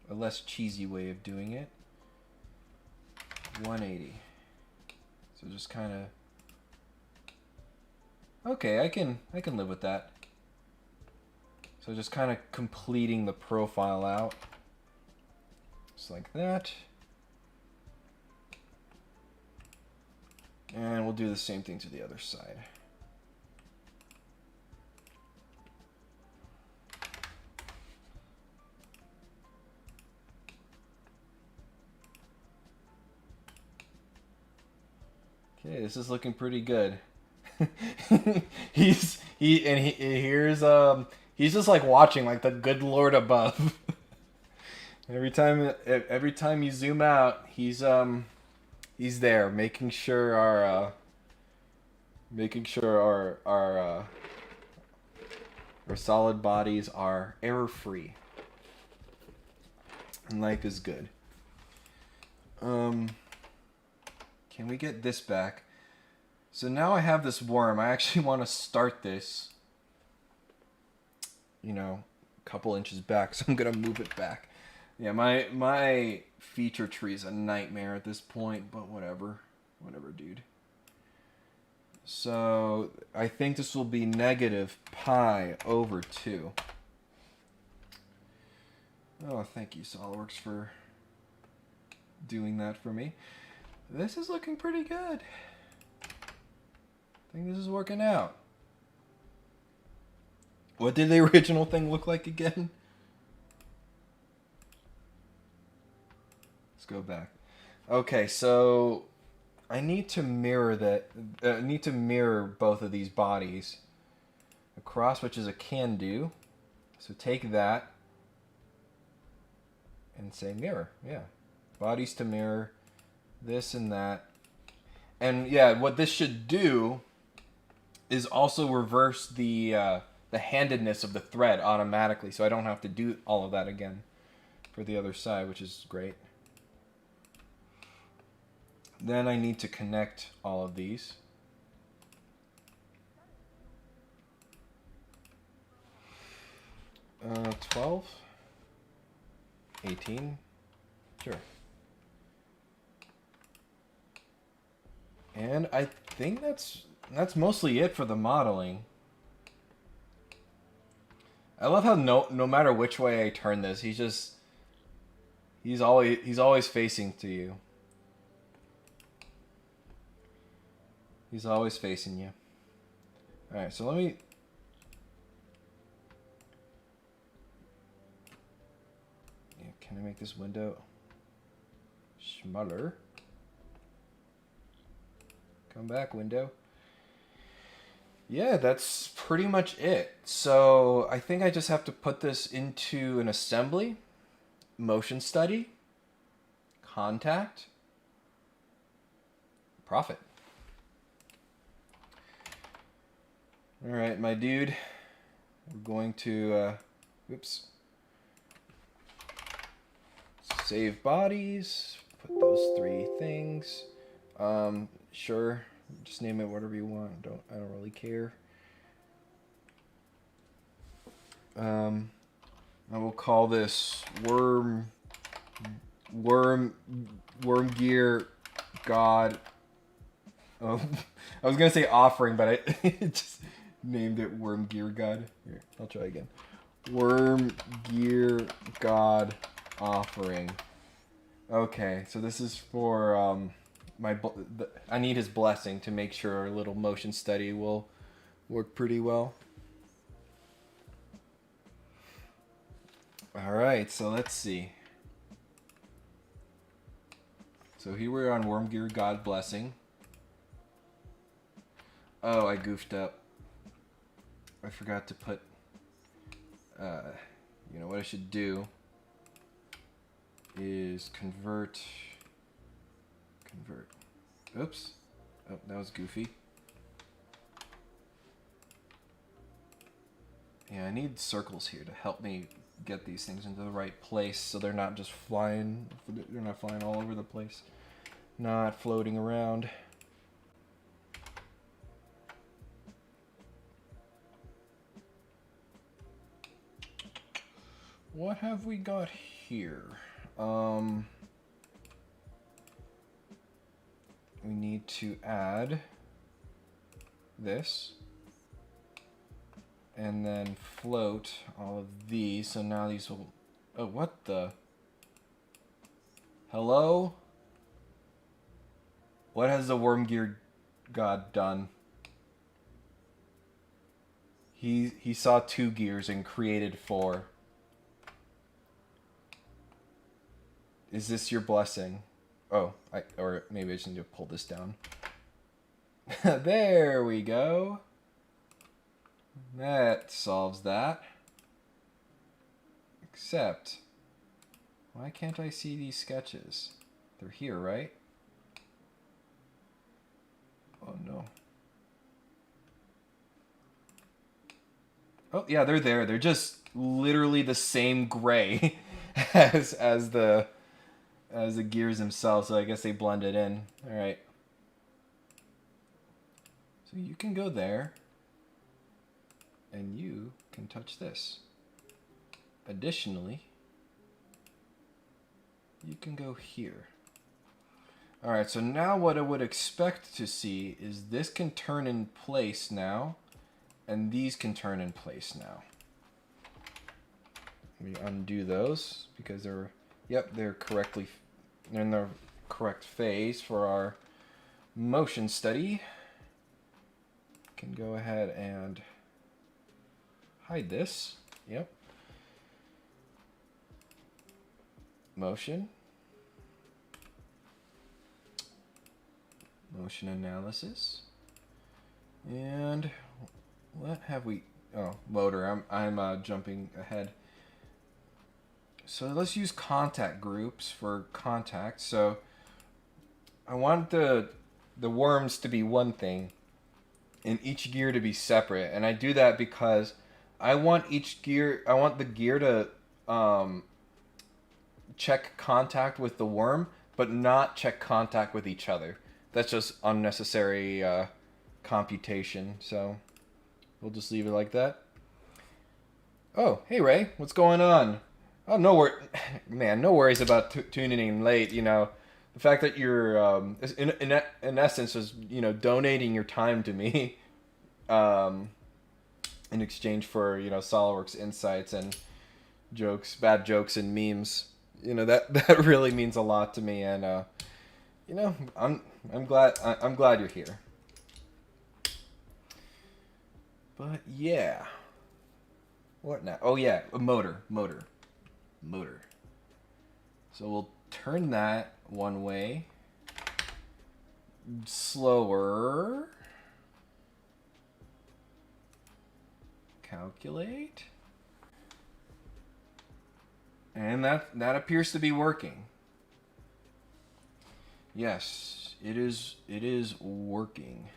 Speaker 1: a less cheesy way of doing it. 180. So just kind of. Okay, I can live with that. So just kind of completing the profile out. Just like that. And we'll do the same thing to the other side. Okay, this is looking pretty good. he's just like watching like the good Lord above. every time you zoom out, he's there making sure our solid bodies are error free. And life is good. Can we get this back? So now I have this worm. I actually want to start this, a couple inches back. So I'm going to move it back. Yeah, my feature tree is a nightmare at this point, but whatever. Whatever, dude. So I think this will be negative pi over 2. Oh, thank you, SOLIDWORKS, for doing that for me. This is looking pretty good. I think this is working out. What did the original thing look like again? Let's go back. Okay, so I need to mirror that. I need to mirror both of these bodies. Across, which is a can do. So take that and say mirror. Yeah. Bodies to mirror. This and that. And yeah, what this should do is also reverse the handedness of the thread automatically, so I don't have to do all of that again for the other side, which is great. Then I need to connect all of these. Uh, 12, 18, sure. And I think that's mostly it for the modeling. I love how no matter which way I turn this, he's always facing to you. He's always facing you. All right, so let me. Yeah, can I make this window smaller? Come back, window. Yeah, that's pretty much it. So I think I just have to put this into an assembly, motion study, contact, profit. All right, my dude, we're going to, oops, save bodies, put those 3 things. Sure, just name it whatever you want. I don't really care. I will call this worm gear god. Oh, I was gonna say offering, but I just named it worm gear god. Here, I'll try again. Worm gear god offering. Okay, so this is for I need his blessing to make sure our little motion study will work pretty well. All right, so let's see. So here we're on Worm Gear God Blessing. Oh, I goofed up. I forgot to put, you know what I should do is convert. Oops. Oh, that was goofy. Yeah, I need circles here to help me get these things into the right place so they're not just flying. They're not flying all over the place. Not floating around. What have we got here? We need to add this and then float all of these. So now these will, oh, what the? Hello? What has the Worm Gear God done? He saw 2 gears and created 4. Is this your blessing? Oh, or maybe I just need to pull this down. There we go. That solves that. Except, why can't I see these sketches? They're here, right? Oh no. Oh yeah, they're there. They're just literally the same gray as the gears themselves, so I guess they blended in. All right. So you can go there, and you can touch this. Additionally, you can go here. All right, so now what I would expect to see is this can turn in place now, and these can turn in place now. Let me undo those because they're, yep, they're in the correct phase for our motion study. can go ahead and hide this. Yep. Motion. Motion analysis. And what have we? Oh, motor. I'm jumping ahead. So let's use contact groups for contacts. So I want the worms to be one thing and each gear to be separate. And I do that because I want the gear to check contact with the worm, but not check contact with each other. That's just unnecessary computation. So we'll just leave it like that. Oh, hey Ray, what's going on? Oh, no worries about tuning in late. You know, the fact that you're in essence is, you know, donating your time to me in exchange for, you know, SolidWorks insights and bad jokes and memes. You know, that really means a lot to me, and you know, I'm glad you're here. But yeah, what now? Oh yeah, a motor. So we'll turn that one way. Slower. Calculate. And that appears to be working. Yes, it is working.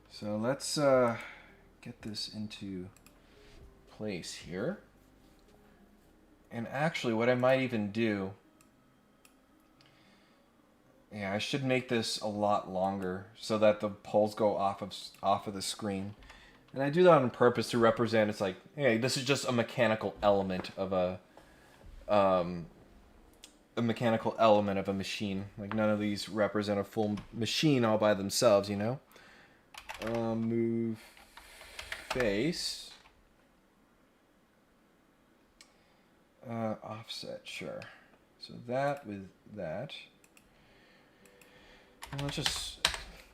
Speaker 1: So let's get this into place here. And actually what I might even do, yeah, I should make this a lot longer so that the poles go off of the screen. And I do that on purpose to represent, it's like, hey, this is just a mechanical element of a mechanical element of a machine. Like, none of these represent a full machine all by themselves, you know? Move face. Offset, sure. So that with that. And let's just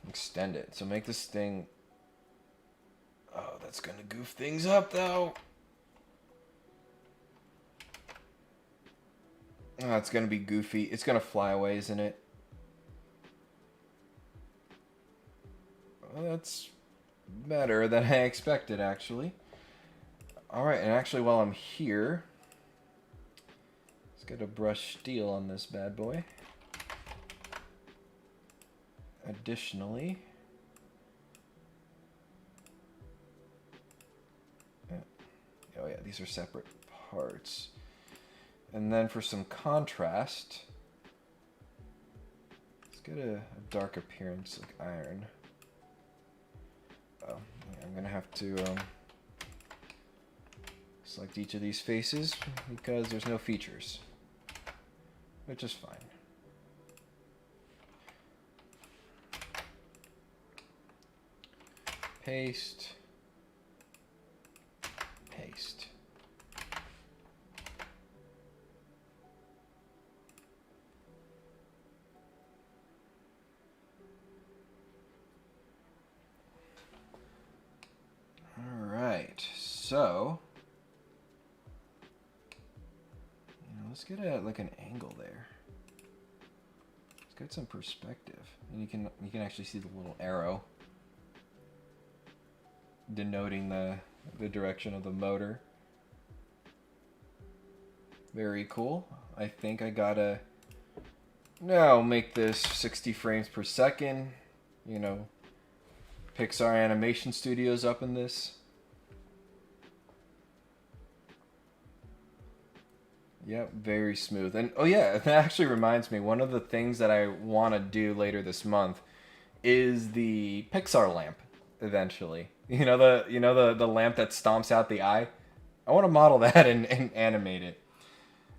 Speaker 1: extend it. So make this thing... Oh, that's gonna goof things up, though. Oh, it's gonna be goofy. It's gonna fly away, isn't it? Well, that's better than I expected, actually. Alright, and actually while I'm here, let's get a brush steel on this bad boy. Additionally... Oh yeah, these are separate parts. And then for some contrast, let's get a dark appearance like iron. Oh, yeah, I'm gonna have to select each of these faces because there's no features, which is fine. Paste. Paste. All right, so let's get like an angle there. Let's get some perspective, and you can actually see the little arrow denoting the direction of the motor. Very cool. I think I gotta now make this 60 frames per second. You know, Pixar Animation Studios up in this. Yep, very smooth. And oh yeah, that actually reminds me, one of the things that I want to do later this month is the Pixar lamp eventually. You know the lamp that stomps out the eye? I want to model that and animate it.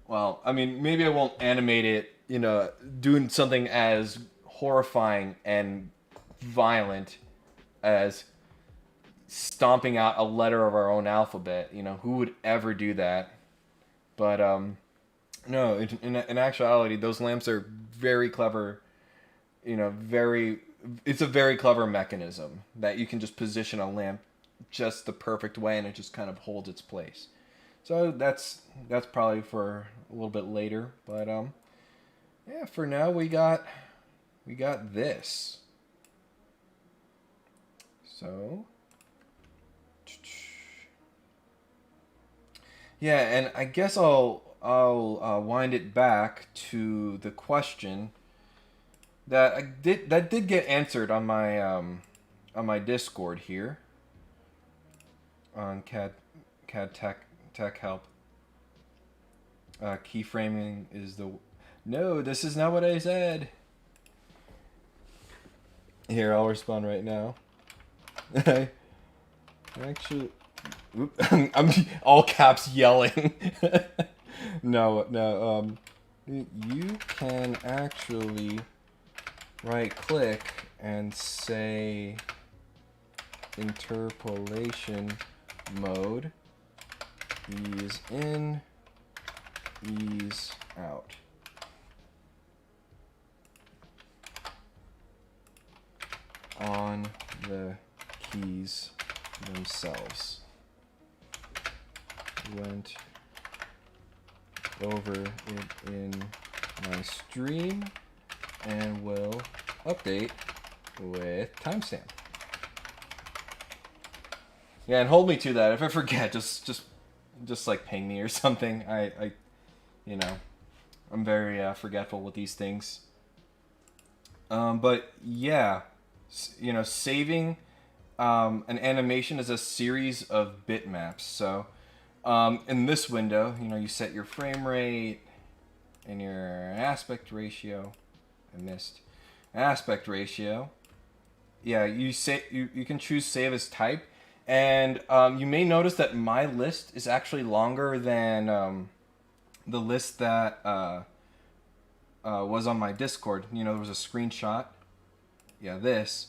Speaker 1: Well, I mean, maybe I won't animate it, you know, doing something as horrifying and violent as stomping out a letter of our own alphabet. You know, who would ever do that? But no, in actuality, those lamps are very clever it's a very clever mechanism that you can just position a lamp just the perfect way and it just kind of holds its place. So that's probably for a little bit later, but yeah, for now we got this. So yeah, and I guess I'll wind it back to the question that did get answered on my Discord here on CAD Tech Help. Keyframing is the no. This is not what I said. Here, I'll respond right now. Actually, I'm all caps yelling. No. You can actually right click and say interpolation mode, ease in, ease out. On the keys themselves. Went over it in my stream and will update with timestamp. Yeah, and hold me to that. If I forget, just like ping me or something. I I'm very forgetful with these things. But yeah, saving an animation is a series of bitmaps. So in this window, you set your frame rate and your aspect ratio. I missed aspect ratio. Yeah, you can choose save as type, and you may notice that my list is actually longer than the list that was on my Discord. There was a screenshot. Yeah, this.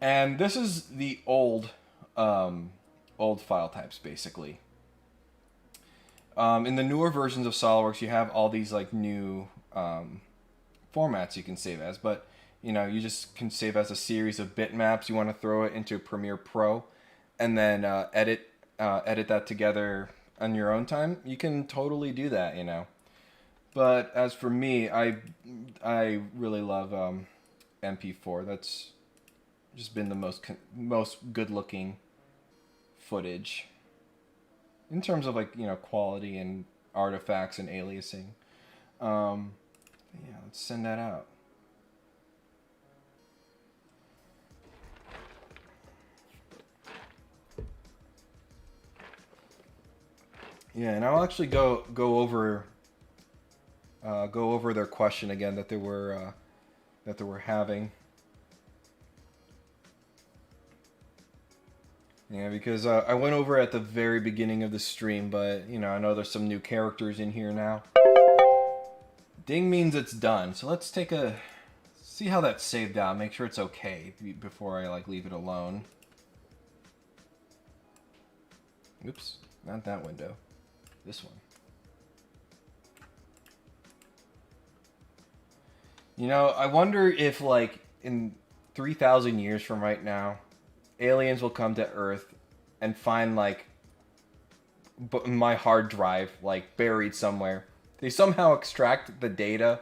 Speaker 1: And this is the old file types, basically. In the newer versions of SOLIDWORKS, you have all these like new formats you can save as, but you just can save as a series of bitmaps. You want to throw it into Premiere Pro, and then edit that together on your own time. You can totally do that, But as for me, I really love MP4. That's just been the most good looking footage in terms of quality and artifacts and aliasing. Yeah, let's send that out. Yeah, and I'll actually go over their question again that they were having. Yeah, because I went over at the very beginning of the stream, but I know there's some new characters in here now. Ding means it's done, so let's see how that's saved out. Make sure it's okay before I leave it alone. Oops, not that window. This one. I wonder if in 3,000 years from right now, aliens will come to Earth and find my hard drive buried somewhere. They somehow extract the data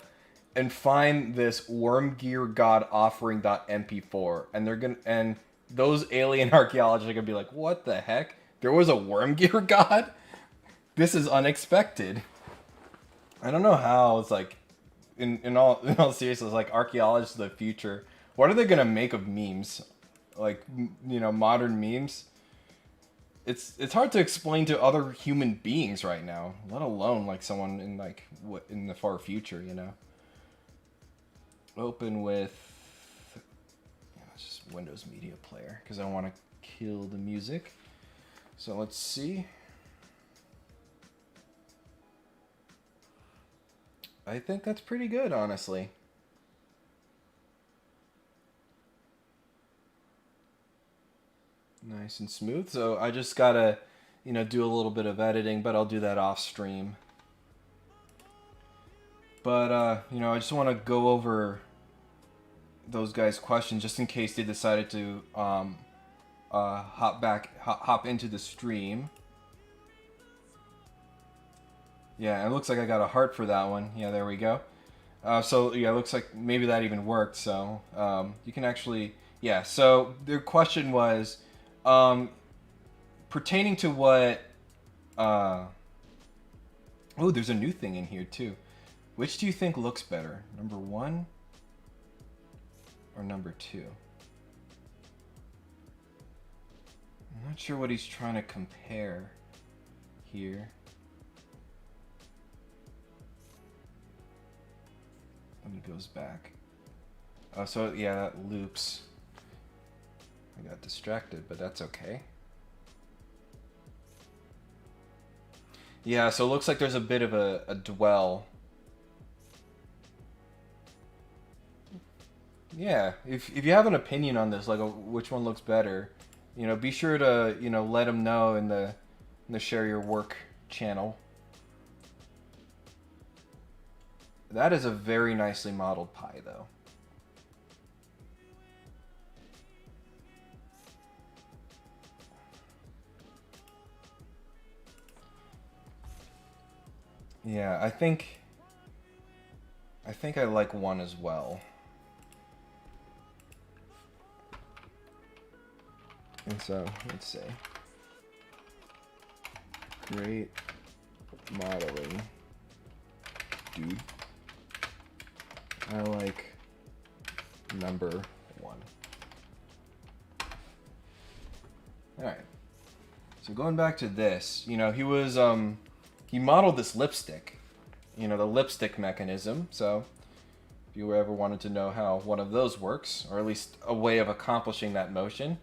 Speaker 1: and find this wormgeargodoffering.mp4, and those alien archaeologists are gonna be like, "What the heck? There was a wormgear god? This is unexpected." I don't know how it's in all seriousness, archaeologists of the future, what are they gonna make of memes? Modern memes. It's hard to explain to other human beings right now, let alone someone in in the far future, Open with it's just Windows Media Player because I want to kill the music. So let's see. I think that's pretty good, honestly. Nice and smooth. So I just gotta, do a little bit of editing, but I'll do that off stream. But, I just want to go over those guys questions just in case they decided to hop into the stream. Yeah, it looks like I got a heart for that one. Yeah, there we go. So yeah, it looks like maybe that even worked. So you can actually, yeah. So their question was pertaining to what. Oh, there's a new thing in here too. Which do you think looks better, number 1 or number 2? I'm not sure what he's trying to compare here. And he goes back. So yeah, that loops. I got distracted, but that's okay. Yeah, so it looks like there's a bit of a dwell. Yeah, if you have an opinion on this, like which one looks better, be sure to let them know in the share your work channel. That is a very nicely modeled pie, though. Yeah, I think I like 1 as well. And so, let's say, great modeling, dude. I like number 1. Alright. So going back to this, he was, he modeled this lipstick, the lipstick mechanism. So if you ever wanted to know how one of those works, or at least a way of accomplishing that motion,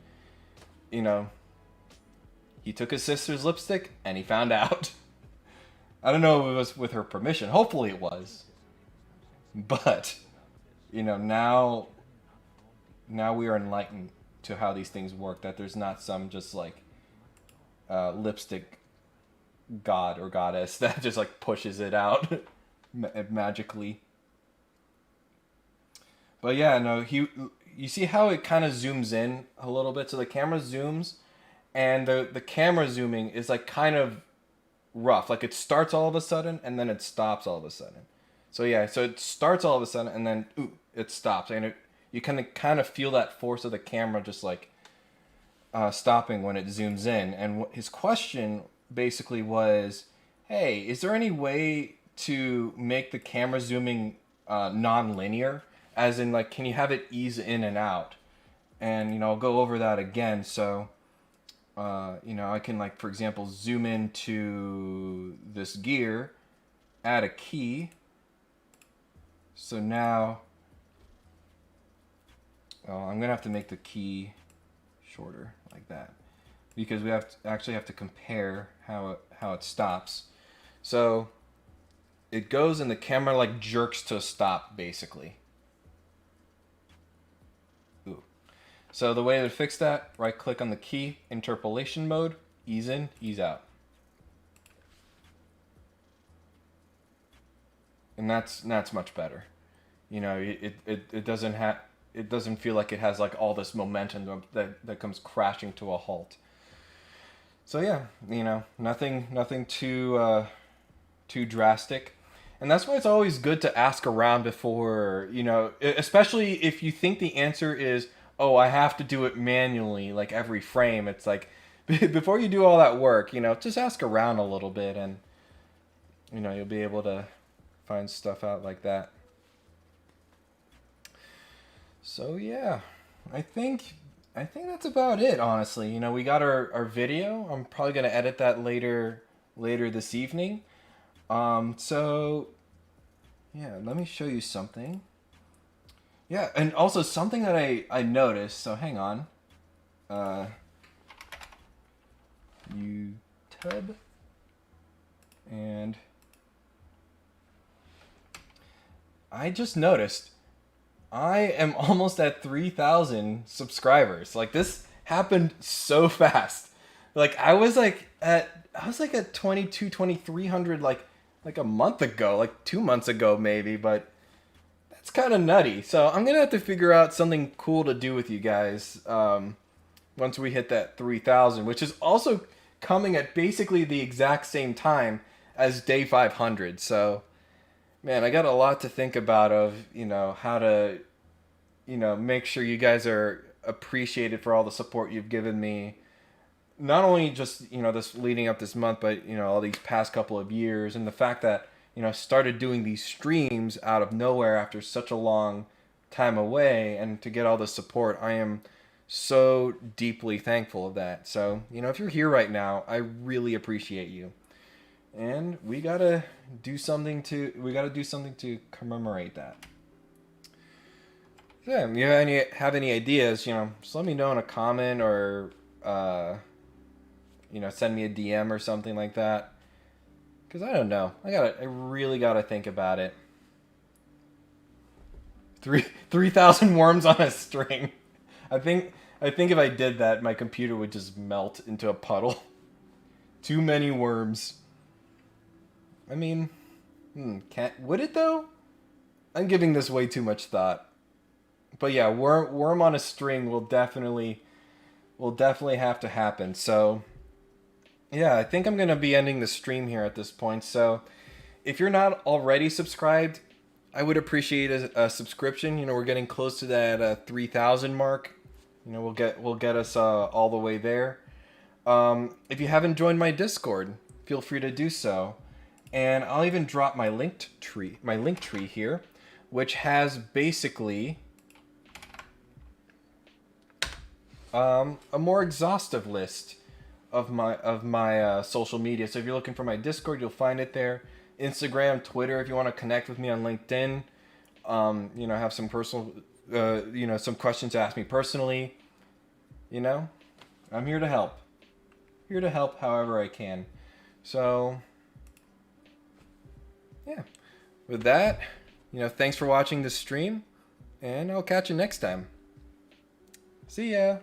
Speaker 1: he took his sister's lipstick and he found out. I don't know if it was with her permission. Hopefully it was. But, now we are enlightened to how these things work. That there's not some just like lipstick god or goddess that just like pushes it out magically. But yeah, no, you see how it kind of zooms in a little bit? So the camera zooms, and the camera zooming is like kind of rough. Like it starts all of a sudden, and then it stops all of a sudden. So yeah, so it starts all of a sudden, and then it stops. And you can kind of feel that force of the camera just like stopping when it zooms in. And his question basically was, hey, is there any way to make the camera zooming non-linear? As in, like, can you have it ease in and out? And, I'll go over that again. So, I can, like, for example, zoom into this gear, add a key. So now, I'm going to have to make the key shorter, like that. Because we actually have to compare how it stops. So, it goes and the camera, like, jerks to a stop, basically. So the way to fix that, right click on the key, interpolation mode, ease in, ease out. And that's much better. It doesn't feel like it has like all this momentum that comes crashing to a halt. So yeah, nothing too drastic. And that's why it's always good to ask around before, especially if you think the answer is, oh, I have to do it manually, like every frame. It's like, before you do all that work, just ask around a little bit, and, you'll be able to find stuff out like that. So yeah, I think that's about it, honestly. We got our video. I'm probably going to edit that later this evening. So, yeah, let me show you something. Yeah, and also something that I noticed, so hang on. YouTube. And I just noticed I am almost at 3,000 subscribers. Like, this happened so fast. Like, I was like at 2,300 like a month ago, like 2 months ago maybe, but That's kind of nutty. So I'm gonna have to figure out something cool to do with you guys once we hit that 3,000, which is also coming at basically the exact same time as day 500. So, man, I got a lot to think about of how to make sure you guys are appreciated for all the support you've given me. Not only just this leading up this month, but all these past couple of years, and the fact that started doing these streams out of nowhere after such a long time away, and to get all the support, I am so deeply thankful of that. So if you're here right now, I really appreciate you, and we gotta do something to commemorate that. Yeah, if you have any ideas, just let me know in a comment, or send me a DM or something like that. Cause I don't know. I really gotta think about it. 3,000 worms on a string. I think if I did that, my computer would just melt into a puddle. Too many worms. I mean, would it though? I'm giving this way too much thought. But yeah, worm on a string will definitely have to happen. So yeah, I think I'm gonna be ending the stream here at this point. So if you're not already subscribed, I would appreciate a subscription. We're getting close to that 3,000 mark. We'll get us all the way there. If you haven't joined my Discord, feel free to do so. And I'll even drop my link tree here, which has basically a more exhaustive list of my social media. So if you're looking for my Discord, you'll find it there. Instagram, Twitter, if you want to connect with me on LinkedIn, have some personal, some questions to ask me personally. I'm here to help. Here to help however I can. So yeah, with that, thanks for watching this stream, and I'll catch you next time. See ya.